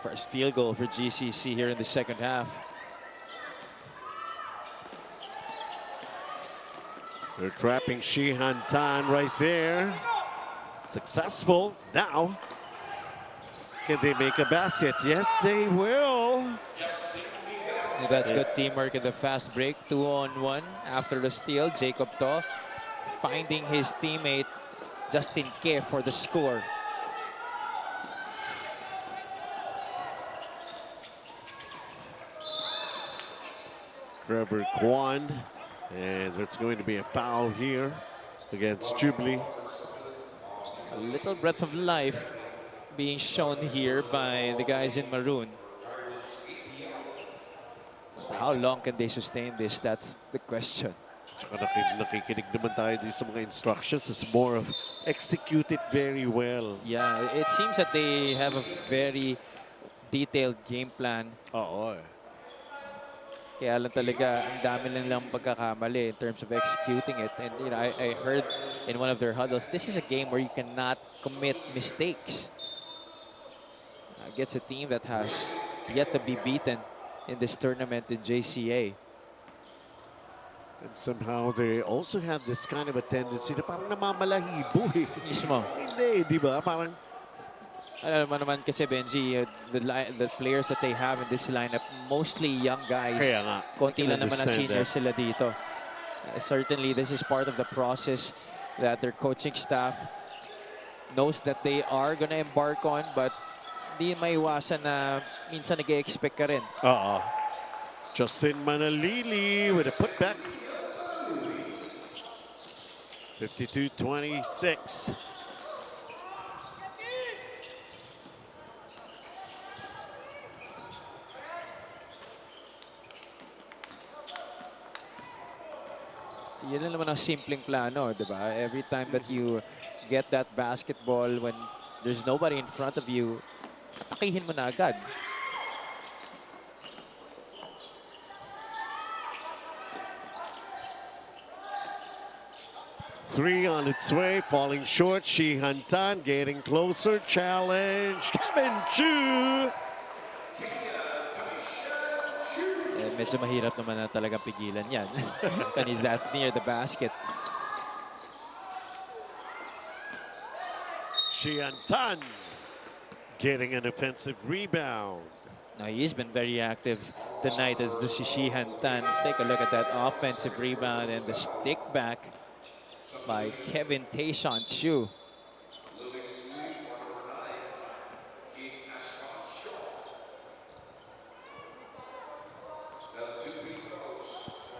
[SPEAKER 3] First field goal for GCC here in the second half.
[SPEAKER 1] They're trapping Shihan Tan right there. Successful. Now, can they make a basket? Yes, they will.
[SPEAKER 3] That's good teamwork in the fast break. 2-on-1 after the steal. Jacob To finding his teammate Justin Ke for the score.
[SPEAKER 1] Trevor Kwan. And there's going to be a foul here against Jubilee.
[SPEAKER 3] A little breath of life being shown here by the guys in maroon. How long can they sustain this? That's the question.
[SPEAKER 1] Tsaka nakikinig naman tayo din sa mga instructions. It's more of execute it very well.
[SPEAKER 3] Yeah, it seems that they have a very detailed game plan.
[SPEAKER 1] Oo.
[SPEAKER 3] Kaya lang talaga, ang dami lang pagkakamali in terms of executing it. And you know, I heard in one of their huddles, this is a game where you cannot commit mistakes. Against a team that has yet to be beaten in this tournament in JCA.
[SPEAKER 1] And somehow they also have this kind of a tendency na parang namamalahibo eh.
[SPEAKER 3] Mismo.
[SPEAKER 1] Hindi, di ba? Parang
[SPEAKER 3] Alam mo naman kasi, Benji, the players that they have in this lineup, mostly young guys.
[SPEAKER 1] kaya nga.
[SPEAKER 3] Konti lang naman ang
[SPEAKER 1] Understand
[SPEAKER 3] seniors sila dito. Certainly, this is part of the process that their coaching staff knows that they are gonna embark on, but di maiwasan na minsan nag-expect ka rin.
[SPEAKER 1] Oo. Justin Manalili with a putback. 52-26.
[SPEAKER 3] Yan lang naman ang simpleng plano, di ba? Every time that you get that basketball when there's nobody in front of you, takihin mo na agad.
[SPEAKER 1] Three on its way, falling short. Shihan Tan getting closer. Challenge. Kevin Chu.
[SPEAKER 3] Medyo mahirap naman na talagang pigilan yan. When he's that near the basket.
[SPEAKER 1] Shihan Tan getting an offensive rebound.
[SPEAKER 3] Now, he's been very active tonight as the Shihan Tan. Take a look at that offensive rebound and the stick back by Kevin Tayshawn Chu.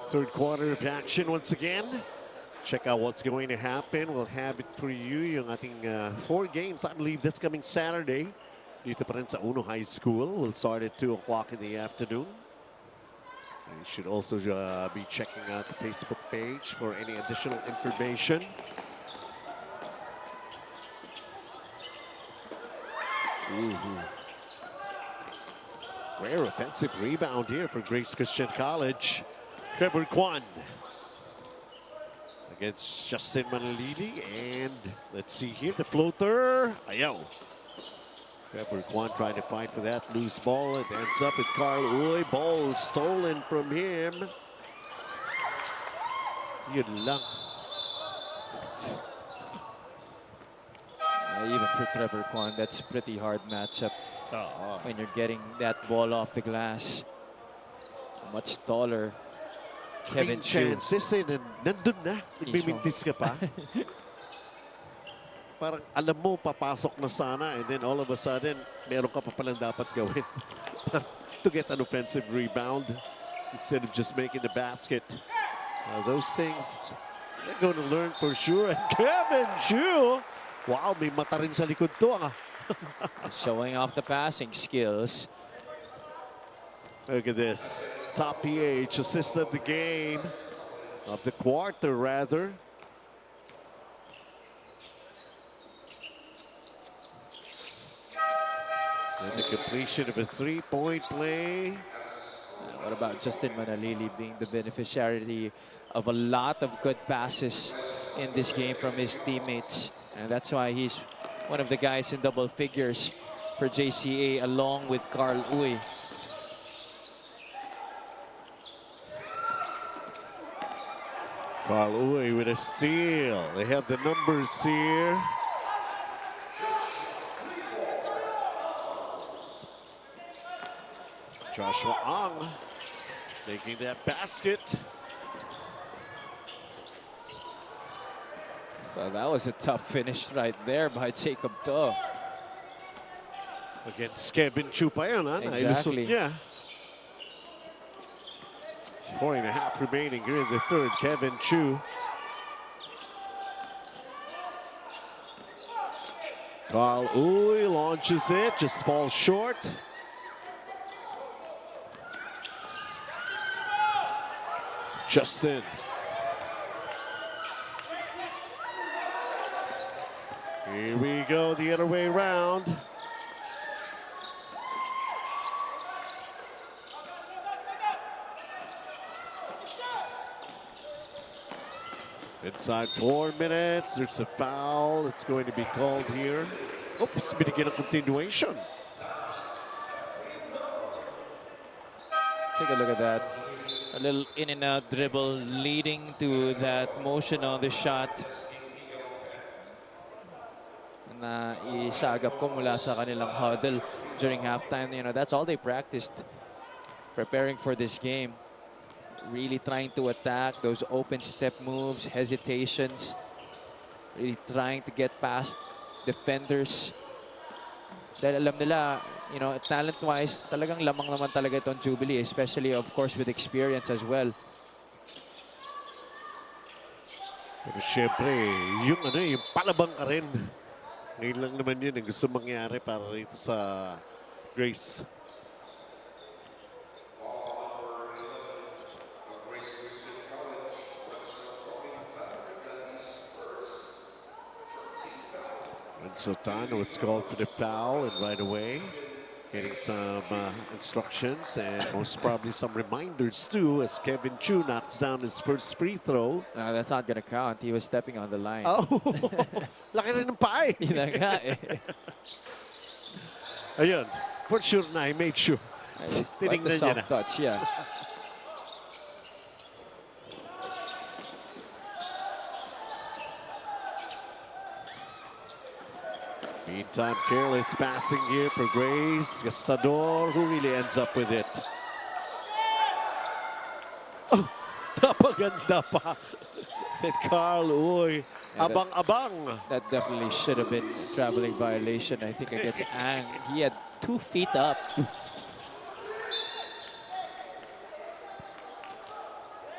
[SPEAKER 1] Third quarter of action once again. Check out what's going to happen. We'll have it for you. Yung ating 4 games, I believe, this coming Saturday. Dito pa rin sa Uno High School. We'll start at 2 o'clock in the afternoon. You should also be checking out the Facebook page for any additional information. Rare offensive rebound here for Grace Christian College. Trevor Kwan against Justin Manalili, and let's see here, the floater. Ayaw. Trevor Kwan trying to fight for that loose ball. It ends up with Carl Uy. Ball stolen from him. Yun lang.
[SPEAKER 3] Even for Trevor Kwan, that's a pretty hard matchup when you're getting that ball off the glass. Much taller Kevin Chu.
[SPEAKER 1] Chances eh, nandun na. Nagmimintis ka pa. Parang alam mo, papasok na sana, and then all of a sudden, meron ka pa palang dapat gawin to get an offensive rebound instead of just making the basket. Those things, they're going to learn for sure. And Kevin Chu, wow, may mata rin sa likod to.
[SPEAKER 3] Showing off the passing skills.
[SPEAKER 1] Look at this. Top PH, assist of the game, of the quarter rather. And the completion of a three-point play.
[SPEAKER 3] What about Justin Manalili being the beneficiary of a lot of good passes in this game from his teammates? And that's why he's one of the guys in double figures for JCA along with Carl Uy.
[SPEAKER 1] Carl Uy with a steal. They have the numbers here. Joshua Ang making that basket.
[SPEAKER 3] Well, that was a tough finish right there by Jacob To.
[SPEAKER 1] Against Kevin Chu pa yun, ha?
[SPEAKER 3] Exactly.
[SPEAKER 1] Nailusot niya. 4.5 remaining here in the third. Kevin Chu. Carl Uy launches it, just falls short. Justin. Here we go, the other way around. Inside 4 minutes, there's a foul. It's going to be called here. Oh, it's binigyan ng continuation.
[SPEAKER 3] Take a look at that. A little in and out dribble leading to that motion on the shot. Na isagap ko mula sa kanilang huddle during halftime. You know, that's all they practiced preparing for this game. Really trying to attack those open step moves, hesitations. Really trying to get past defenders. Dahil alam nila, you know, talent-wise, talagang lamang naman talaga itong Jubilee, especially, of course, with experience as well.
[SPEAKER 1] Pero syempre, yung palabang ka rin. Ngayon lang naman yun ang gusto mangyari para rito sa Grace. And Sultan was called for the foul, and right away getting some instructions and most probably some reminders too, as Kevin Chu knocks down his first free throw.
[SPEAKER 3] That's not gonna count. He was stepping on the line.
[SPEAKER 1] Oh, laki rin ng paa eh.
[SPEAKER 3] Yun na nga eh.
[SPEAKER 1] Ayun, for sure na, he made sure.
[SPEAKER 3] Quite the soft touch, yeah.
[SPEAKER 1] Meantime, careless passing here for Grace. Gastador, who really ends up with it. Oh, napaganda pa. And Carl Uy, abang-abang.
[SPEAKER 3] That definitely should have been traveling violation, I think, against Ang. He had 2 feet up.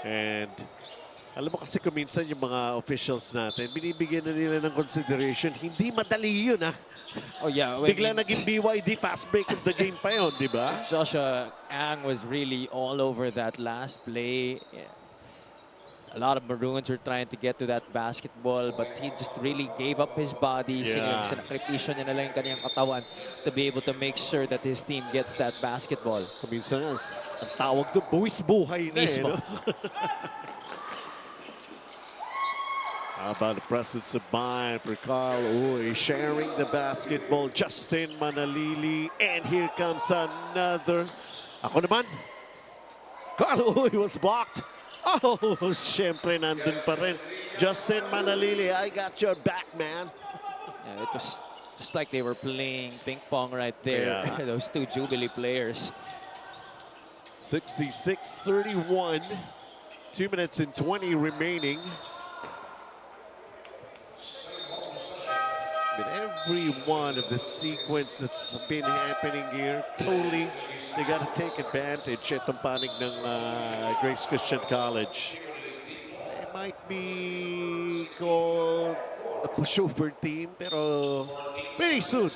[SPEAKER 1] And alam mo kasi kung minsan yung mga officials natin, binibigyan na nila ng consideration. Hindi madali yun, ha?
[SPEAKER 3] Oh, yeah.
[SPEAKER 1] Bigla naging BYD fast break of the game pa yun, di ba?
[SPEAKER 3] Joshua Ang was really all over that last play. Yeah. A lot of Maroons were trying to get to that basketball, but he just really gave up his body.
[SPEAKER 1] Yeah.
[SPEAKER 3] Sinakripisyo niya na lang yung kanyang katawan to be able to make sure that his team gets that basketball.
[SPEAKER 1] Kung minsan, ang tawag doon, buwis buhay na eh. No? How about the presence of mind for Carl Uy, sharing the basketball. Justin Manalili, and here comes another. Ako naman, Carl Uy was blocked. Oh, syempre nandun pa rin. Justin Manalili, I got your back, man.
[SPEAKER 3] Yeah, it was just like they were playing ping pong right there.
[SPEAKER 1] Yeah.
[SPEAKER 3] Those 2 Jubilee players.
[SPEAKER 1] 66-31, 2 minutes and 20 remaining. But every one of the sequence that's been happening here, totally, they got to take advantage itong panig ng Grace Christian College. It might be called a pushover team, pero very soon,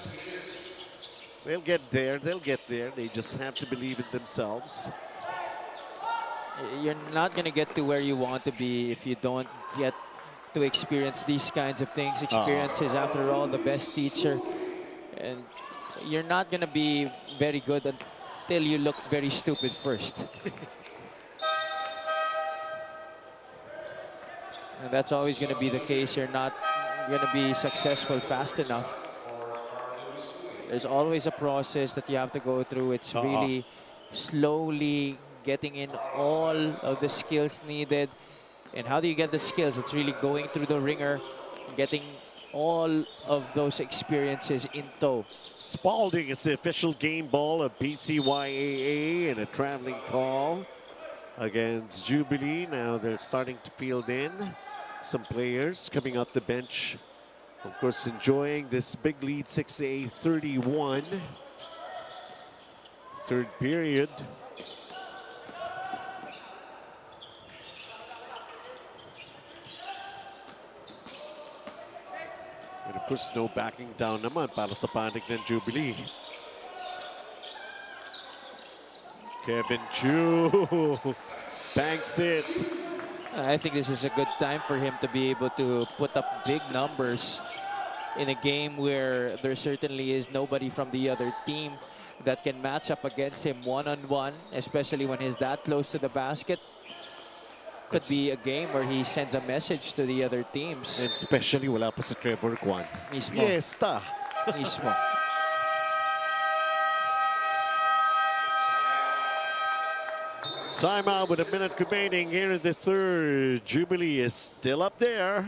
[SPEAKER 1] they'll get there, They just have to believe in themselves.
[SPEAKER 3] You're not going to get to where you want to be if you don't get to experience these kinds of things. Experience is, after all, the best teacher. And you're not going to be very good until you look very stupid first. And that's always going to be the case. You're not going to be successful fast enough. There's always a process that you have to go through. It's really slowly getting in all of the skills needed. And how do you get the skills? It's really going through the ringer, getting all of those experiences in tow.
[SPEAKER 1] Spalding is the official game ball of PCYAA, and a traveling call against Jubilee. Now they're starting to field in some players coming off the bench. Of course, enjoying this big lead, 6-31. Third period. course, no backing down naman para sa panig ng Jubilee. Kevin Chu banks it.
[SPEAKER 3] I think this is a good time for him to be able to put up big numbers in a game where there certainly is nobody from the other team that can match up against him one-on-one, especially when he's that close to the basket. Could be a game where he sends a message to the other teams.
[SPEAKER 1] And especially wala pa si Trevor Kwan.
[SPEAKER 3] Mismo.
[SPEAKER 1] Fiesta.
[SPEAKER 3] Mismo.
[SPEAKER 1] Timeout with a minute remaining here in the third. Jubilee is still up there.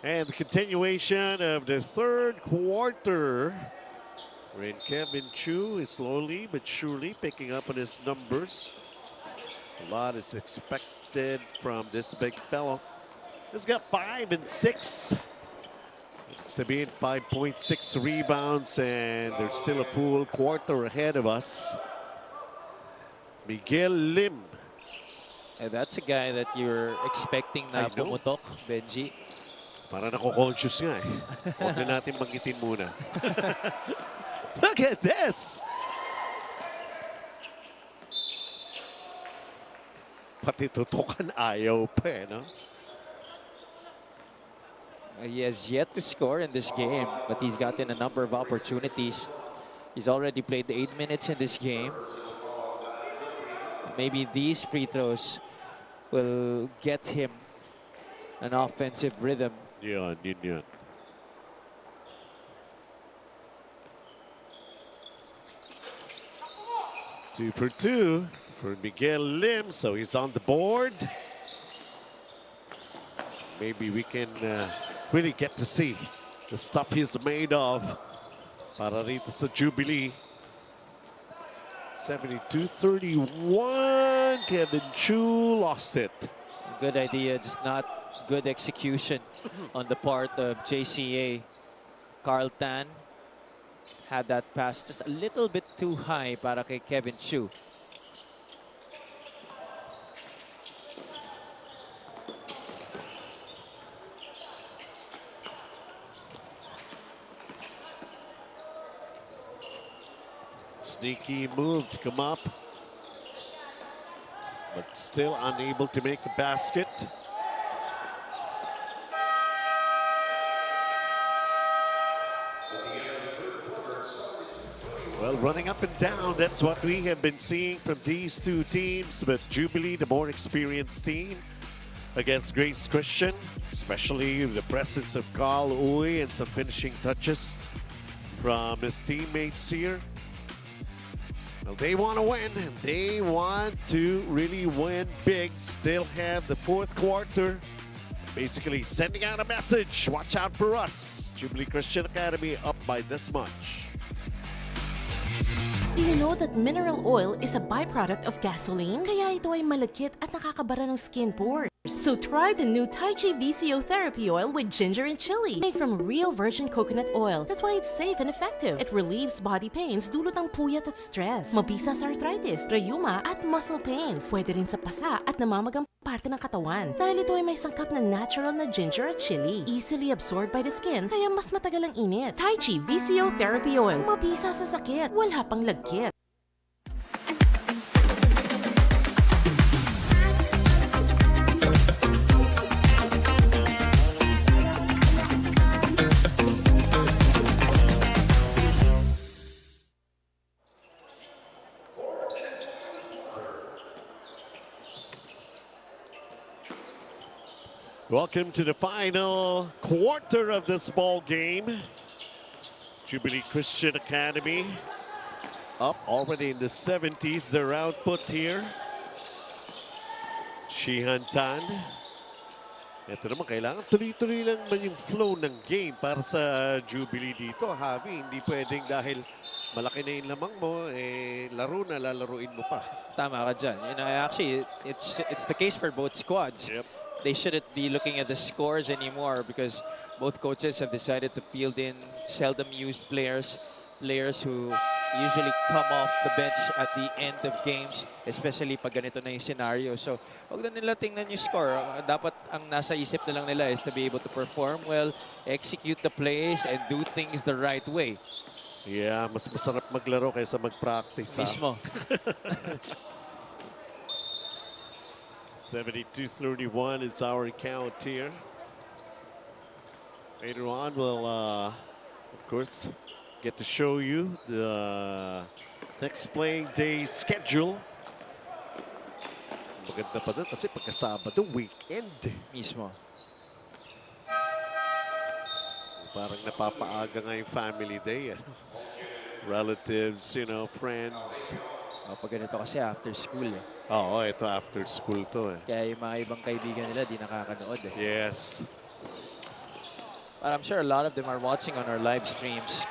[SPEAKER 1] And the continuation of the third quarter, wherein Kevin Chu is slowly but surely picking up on his numbers. A lot is expected from this big fellow. He's got 5 and 6. Sabihin, 5.6 rebounds, and there's still a full quarter ahead of us. Miguel Lim.
[SPEAKER 3] And that's a guy that you're expecting na pumutok, Benji.
[SPEAKER 1] Para nako-conscious nga eh. Huwag na natin banggitin muna. Look at this! Pati tutukan ayaw pa eh, no?
[SPEAKER 3] He has yet to score in this game, but he's gotten a number of opportunities. He's already played 8 minutes in this game. Maybe these free throws will get him an offensive rhythm.
[SPEAKER 1] Yun, yun, yun. Two for two for Miguel Lim, so he's on the board. Maybe we can really get to see the stuff he's made of para rito sa Jubilee. 72-31, Kevin Chu lost it.
[SPEAKER 3] Good idea, just not good execution on the part of JCA. Carl Tan had that pass just a little bit too high para kay Kevin Chu.
[SPEAKER 1] Sneaky move to come up, but still unable to make a basket. Well, running up and down, that's what we have been seeing from these two teams, but Jubilee, the more experienced team, against Grace Christian, especially the presence of Carl Uy and some finishing touches from his teammates here. Well, they want to win, and they want to really win big. Still have the fourth quarter. Basically sending out a message. Watch out for us. Jubilee Christian Academy up by this much.
[SPEAKER 5] Do you know that mineral oil is a byproduct of gasoline? Kaya ito ay malagkit at nakakabara ng skin pores. So try the new Tai Chi VCO Therapy Oil with ginger and chili. Made from real virgin coconut oil. That's why it's safe and effective. It relieves body pains dulot ng puyat at stress. Mabisa sa arthritis, rheuma at muscle pains. Pwede rin sa pasa at namamagang parte ng katawan. Dahil ito ay may sangkap na natural na ginger at chili. Easily absorbed by the skin, kaya mas matagal ang init. Tai Chi VCO Therapy Oil. Mabisa sa sakit, wala pang lagkit.
[SPEAKER 1] Welcome to the final quarter of this ball game. Jubilee Christian Academy up already in the 70s, their output here. Shihan Tan. Ito naman, kailangan tuloy-tuloy lang man yung flow ng game para sa Jubilee dito. Javi, hindi pwedeng dahil malaki na yung lamang mo, laro na, lalaruin mo pa.
[SPEAKER 3] Tama ka dyan. You know, actually, it's the case for both squads.
[SPEAKER 1] Yep.
[SPEAKER 3] They shouldn't be looking at the scores anymore because both coaches have decided to field in seldom used players who usually come off the bench at the end of games, especially pag ganito na yung scenario. So, huwag na nila tingnan yung score. Dapat ang nasa isip na lang nila is to be able to perform well, execute the plays, and do things the right way.
[SPEAKER 1] Yeah, mas masarap maglaro kaysa mag-practice.
[SPEAKER 3] Mismo.
[SPEAKER 1] 72-31 is our count here. Later on, we'll, of course, get to show you the next playing day schedule. Maganda pa doon kasi pagka-Sabado, weekend.
[SPEAKER 3] Mismo.
[SPEAKER 1] Parang napapaaga nga yung family day. Relatives, you know, friends.
[SPEAKER 3] Pag ganito kasi after school eh.
[SPEAKER 1] Oo, ito after school to eh.
[SPEAKER 3] Kaya yung mga ibang kaibigan nila di nakakanood eh.
[SPEAKER 1] Yes.
[SPEAKER 3] But I'm sure a lot of them are watching on our live streams.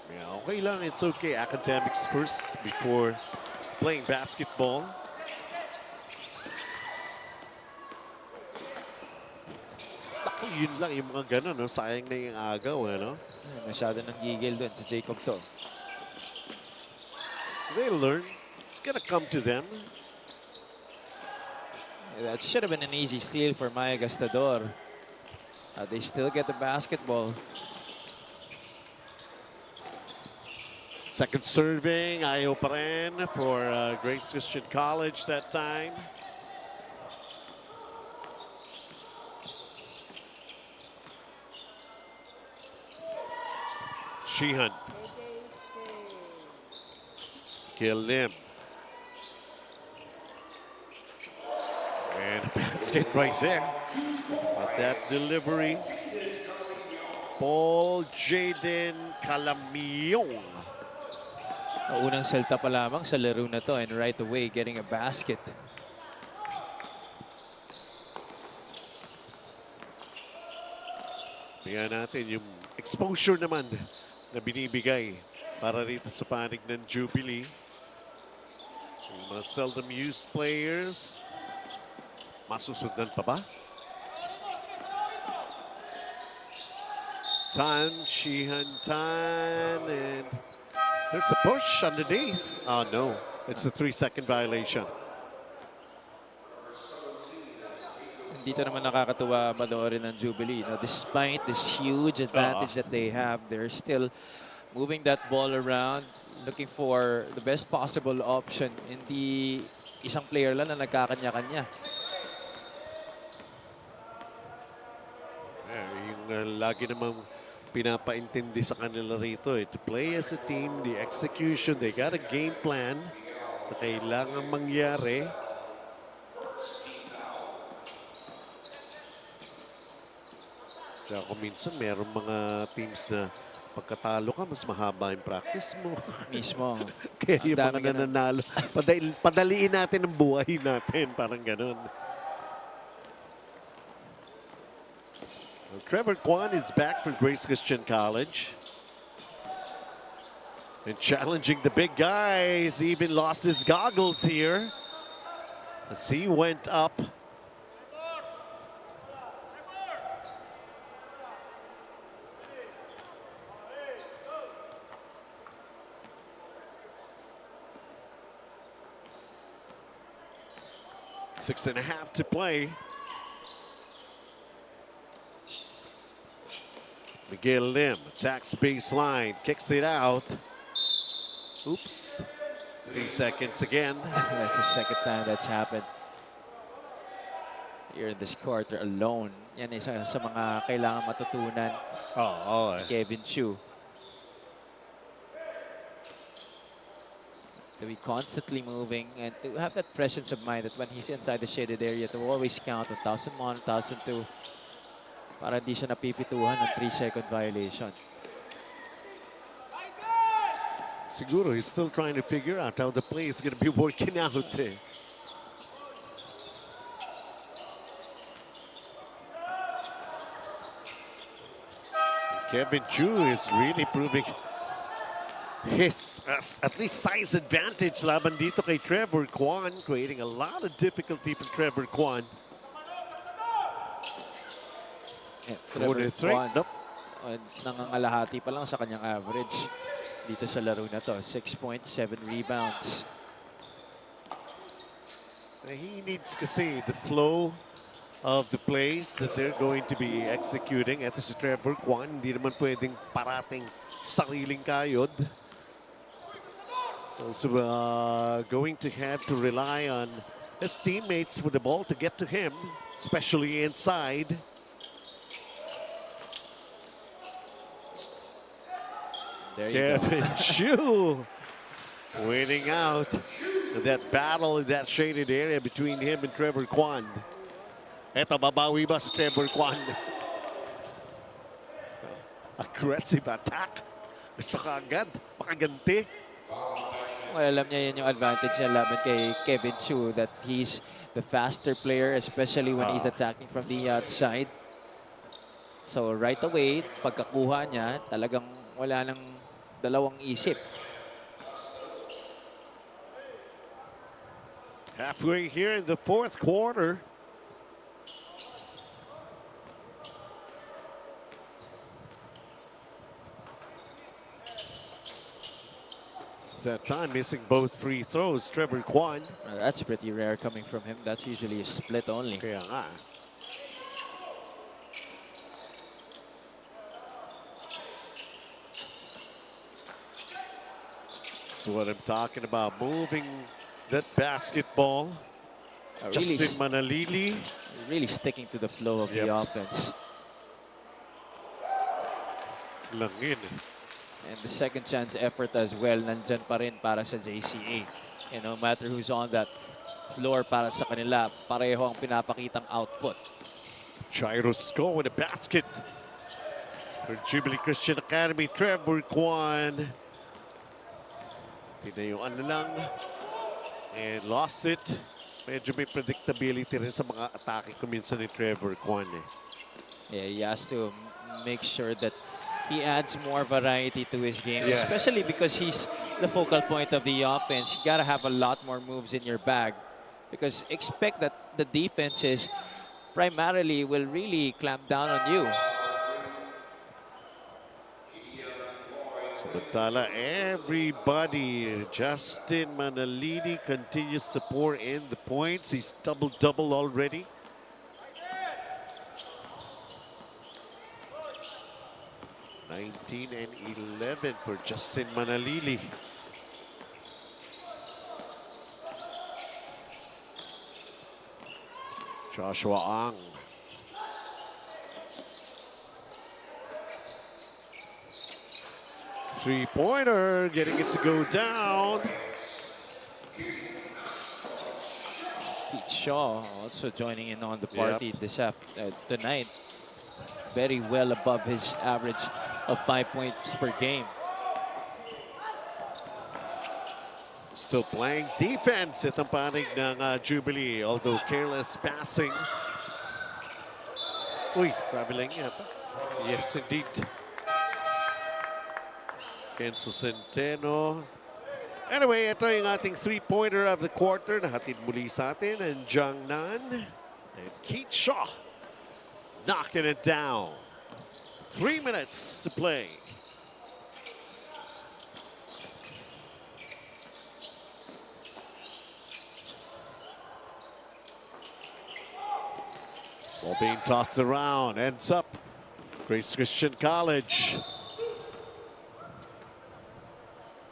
[SPEAKER 1] Yeah, okay lang. It's okay. Academics first before playing basketball. Ako, yun lang. Yung mga ganun, no? Sayang na yung agaw, no?
[SPEAKER 3] Masyado nang gigil dun sa Jacob to.
[SPEAKER 1] They learn. It's gonna come to them.
[SPEAKER 3] That should have been an easy steal for Maya Gastador. They still get the basketball.
[SPEAKER 1] Second serving, ayaw pa rin for Grace Christian College that time. Sheehan. Kill Lim. And a basket right there. But that delivery. Paul Jaden Calamillon.
[SPEAKER 3] Unang salta pa lamang sa laro na to and right away getting a basket.
[SPEAKER 1] Tingnan natin yung exposure naman na binibigay para rito sa panig ng Jubilee. Yung mga seldom used players. Masusundan pa ba? Tan, Sheehan Tan, and there's a push underneath. Oh no, it's a 3-second violation.
[SPEAKER 3] Dito naman nakakatuwa panoorin ng Jubilee. Now, despite this huge advantage that they have, they're still moving that ball around, looking for the best possible option. Hindi isang player lang na nagkakanya-kanya.
[SPEAKER 1] Yung lagi namang pinapaintindi sa kanila rito to play as a team, the execution, they got a game plan na kailangan mangyari. Kaya kung minsan meron mga teams na pagkatalo ka, mas mahaba yung practice mo.
[SPEAKER 3] Mismo.
[SPEAKER 1] Kaya yung mga nananalo, padaliin natin ang buhay natin, parang ganun. Trevor Kwan is back for Grace Christian College. And challenging the big guys. He even lost his goggles here as he went up. Six and a half to play. Miguel Lim attacks baseline, kicks it out. Oops. 3 seconds again.
[SPEAKER 3] That's the second time that's happened. You're in this quarter alone. Yan isa sa mga kailangan matutunan.
[SPEAKER 1] Oh.
[SPEAKER 3] Kevin Chu. to be constantly moving and to have that presence of mind that when he's inside the shaded area to always count 1,001, 1,002 para di siya napipituhan ng 3-second violation.
[SPEAKER 1] Siguro he's still trying to figure out how the play is going to be working out. Kevin Chu is really proving his at least size advantage laban dito kay Trevor Kwan, creating a lot of difficulty for Trevor Kwan.
[SPEAKER 3] Trevor Kwan,
[SPEAKER 1] Nope.
[SPEAKER 3] nangangalahati pa lang sa kanyang average dito sa laro na to. 6.7 rebounds.
[SPEAKER 1] He needs kasi the flow of the plays that they're going to be executing. Ito si Trevor Kwan, hindi naman pwedeng parating sariling kayod. So going to have to rely on his teammates for the ball to get to him, especially inside.
[SPEAKER 3] There you go.
[SPEAKER 1] Kevin Chu winning out that battle in that shaded area between him and Trevor Kwan. Eto, babawi ba si Trevor Kwan? Aggressive attack. Gusto ka agad, makaganti.
[SPEAKER 3] Well, alam niya yan yung advantage niya laban kay Kevin Chu, that he's the faster player, especially when he's attacking from the outside. So right away, pagkakuha niya, talagang wala nang dalawang isip.
[SPEAKER 1] Halfway here in the fourth quarter. That time missing both free throws, Trevor Kwan.
[SPEAKER 3] That's pretty rare coming from him. That's usually a split only.
[SPEAKER 1] Kaya nga. That's what I'm talking about. Moving that basketball. Justin Manalili.
[SPEAKER 3] Really sticking to the flow of the offense.
[SPEAKER 1] Langin.
[SPEAKER 3] And the second chance effort as well, nandyan pa rin para sa JCA. And no matter who's on that floor para sa kanila, pareho ang pinapakitang output.
[SPEAKER 1] Gyrosco with a basket for Jubilee Christian Academy. Trevor Kwan. Tinayuan na lang. And lost it. Medyo may predictability rin sa mga atake ko minsan ni Trevor Kwan.
[SPEAKER 3] Yeah, he has to make sure that he adds more variety to his game, especially because he's the focal point of the offense. You gotta have a lot more moves in your bag, because expect that the defenses primarily will really clamp down on you.
[SPEAKER 1] Samantala, everybody, Justin Manalili continues to pour in the points. He's double-double already. and 11 for Justin Manalili. Joshua Ang. Three-pointer, getting it to go down.
[SPEAKER 3] Keith Shaw also joining in on the party tonight. Very well above his average of 5 points per game.
[SPEAKER 1] Still playing defense itong panig ng Jubilee, although careless passing. Uy, traveling yata. Yes, indeed. Kenzo Centeno. Anyway, ito yung ating three-pointer of the quarter. Nahatid muli sa atin and Jung Nan and Keith Shaw knocking it down. 3 minutes to play. Ball being tossed around, ends up Grace Christian College.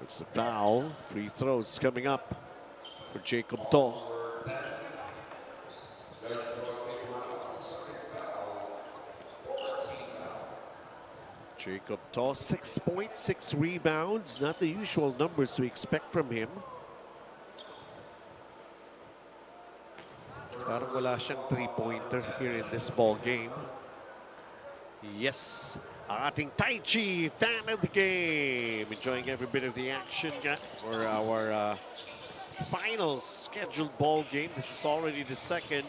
[SPEAKER 1] It's a foul. Free throws coming up for Jacob To. Jacob To, 6.6 rebounds. Not the usual numbers we expect from him. Parang wala siyang three-pointer here in this ball game. Yes, ang ating Tai Chi fan of the game. Enjoying every bit of the action for our final scheduled ball game. This is already the second.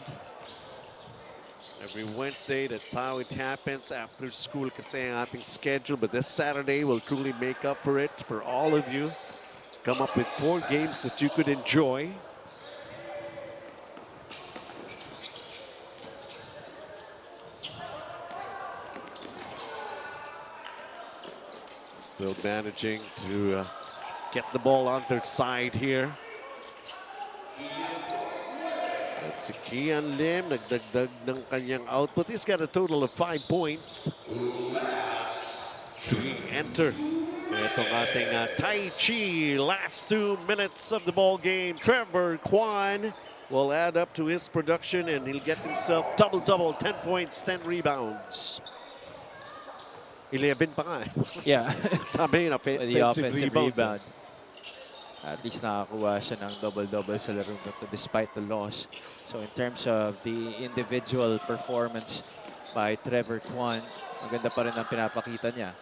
[SPEAKER 1] Every Wednesday, that's how it happens after school kasi ang ating schedule. But this Saturday will truly make up for it for all of you to come up with 4 games that you could enjoy. Still managing to get the ball on their side here. At si Kian Lim, nagdagdag ng kanyang output. He's got a total of 5 points. So we enter itong ating Tai Chi. Last 2 minutes of the ball game. Trevor Kwan will add up to his production and he'll get himself double-double, 10 points, 10 rebounds. 11 pa nga.
[SPEAKER 3] Yeah.
[SPEAKER 1] Sabi na,
[SPEAKER 3] The offensive rebound. At least nakakuha siya ng double-double sa laro nito despite the loss. So in terms of the individual performance by Trevor Kwan, maganda pa rin ang pinapakita niya.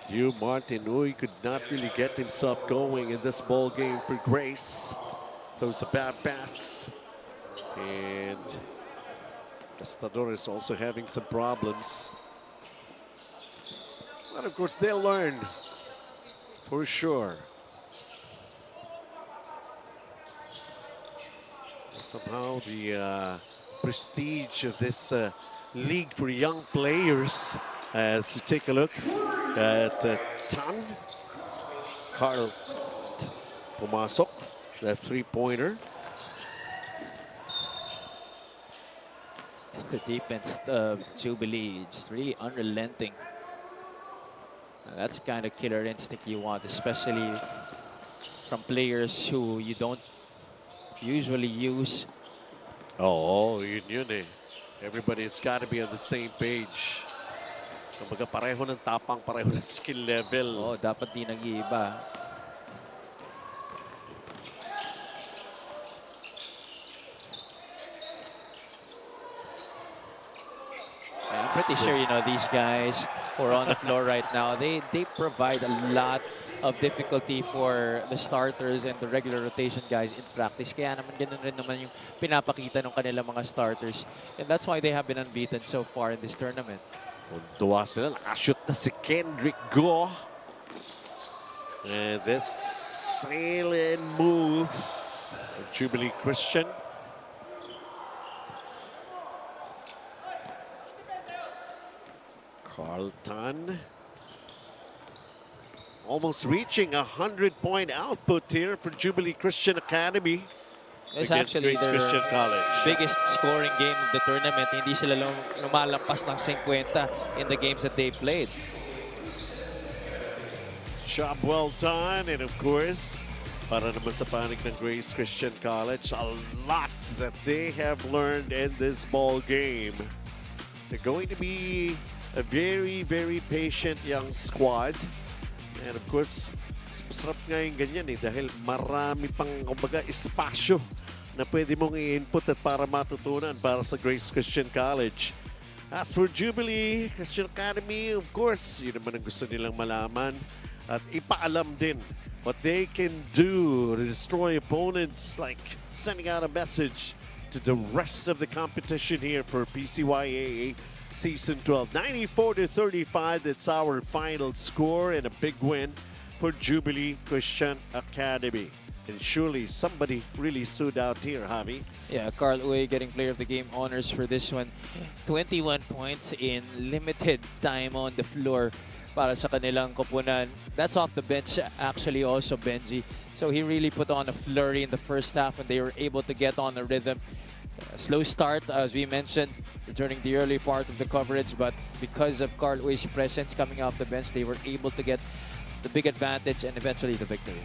[SPEAKER 1] Hugh Martinui could not really get himself going in this ball game for Grace. So it's a bad pass. And Gastador is also having some problems. But of course, they'll learn for sure. Somehow the prestige of this league for young players, as you take a look at Tan, Carl pumasok, that three-pointer.
[SPEAKER 3] The defense of Jubilee is really unrelenting. That's the kind of killer instinct you want, especially from players who you don't usually use.
[SPEAKER 1] Oh, yun eh. Everybody's got to be on the same page. Kumbaga pareho ng tapang, pareho ng skill level.
[SPEAKER 3] Oh, dapat di nag-iiba. I'm pretty sure, you know, these guys who are on the floor right now, they provide a lot of difficulty for the starters and the regular rotation guys in practice. Kaya naman ganun rin naman yung pinapakita ng kanilang mga starters. And that's why they have been unbeaten so far in this tournament.
[SPEAKER 1] Tuwa sila, nakashoot na si Kendrick Go. And this sailing move of Jubilee Christian. Carlton almost reaching a 100-point output here for Jubilee Christian Academy.
[SPEAKER 3] It's
[SPEAKER 1] against
[SPEAKER 3] actually
[SPEAKER 1] Grace
[SPEAKER 3] their
[SPEAKER 1] Christian College.
[SPEAKER 3] biggest scoring game of the tournament. Hindi sila lumalampas ng 50 in the games that they played.
[SPEAKER 1] Job well done, and of course, para naman sa panig ng Grace Christian College, a lot that they have learned in this ball game. They're going to be a very, very patient young squad. And of course, masarap nga yung ganyan eh, dahil marami pang, kumbaga, espasyo na pwede mong i-input at para matutunan para sa Grace Christian College. As for Jubilee Christian Academy, of course, yun naman ang gusto nilang malaman at ipaalam din what they can do to destroy opponents, like sending out a message to the rest of the competition here for PCYAA Season 12. 94-35, that's our final score, and a big win for Jubilee Christian Academy. And surely somebody really stood out here, Javi.
[SPEAKER 3] Yeah, Carl Uy getting player of the game honors for this one. 21 points in limited time on the floor para sa kanilang koponan. That's off the bench actually also, Benji. So he really put on a flurry in the first half and they were able to get on a rhythm. Slow start, as we mentioned, during the early part of the coverage, but because of Carl Uy's presence coming off the bench, they were able to get the big advantage and eventually the victory.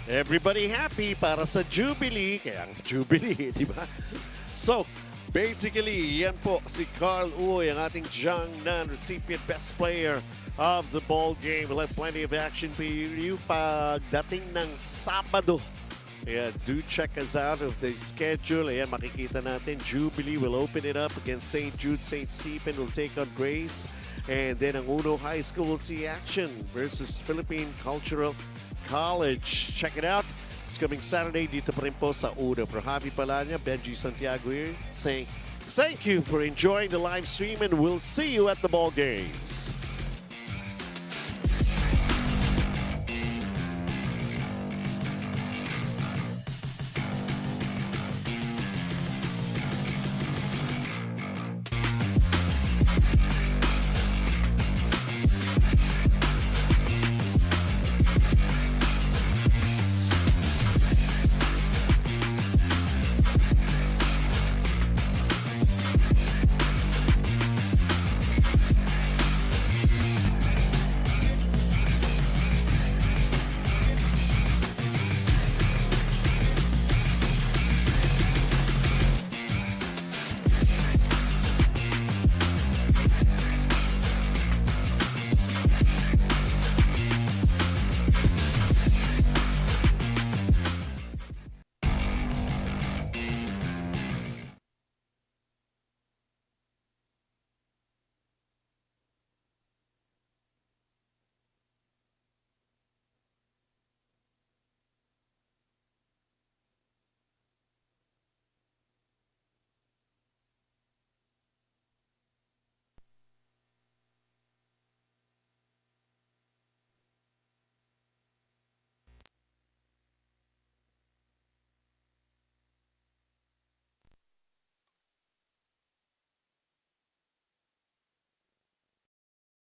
[SPEAKER 1] Everybody happy para sa Jubilee. Kaya ang Jubilee, di ba? So, Basically, yan po si Carl Uy, ang ating Jiangnan recipient best player of the ball game. We'll have plenty of action for you pagdating ng Sabado. Ayan, do check us out of the schedule. Ayan, makikita natin, Jubilee will open it up against St. Jude. St. Stephen will take on Grace. And then ang Uno High School will see action versus Philippine Cultural College. Check it out. It's coming Saturday dito pa rin po sa Uno. For Javi Palanya, Benji Santiago here saying thank you for enjoying the live stream and we'll see you at the ball games.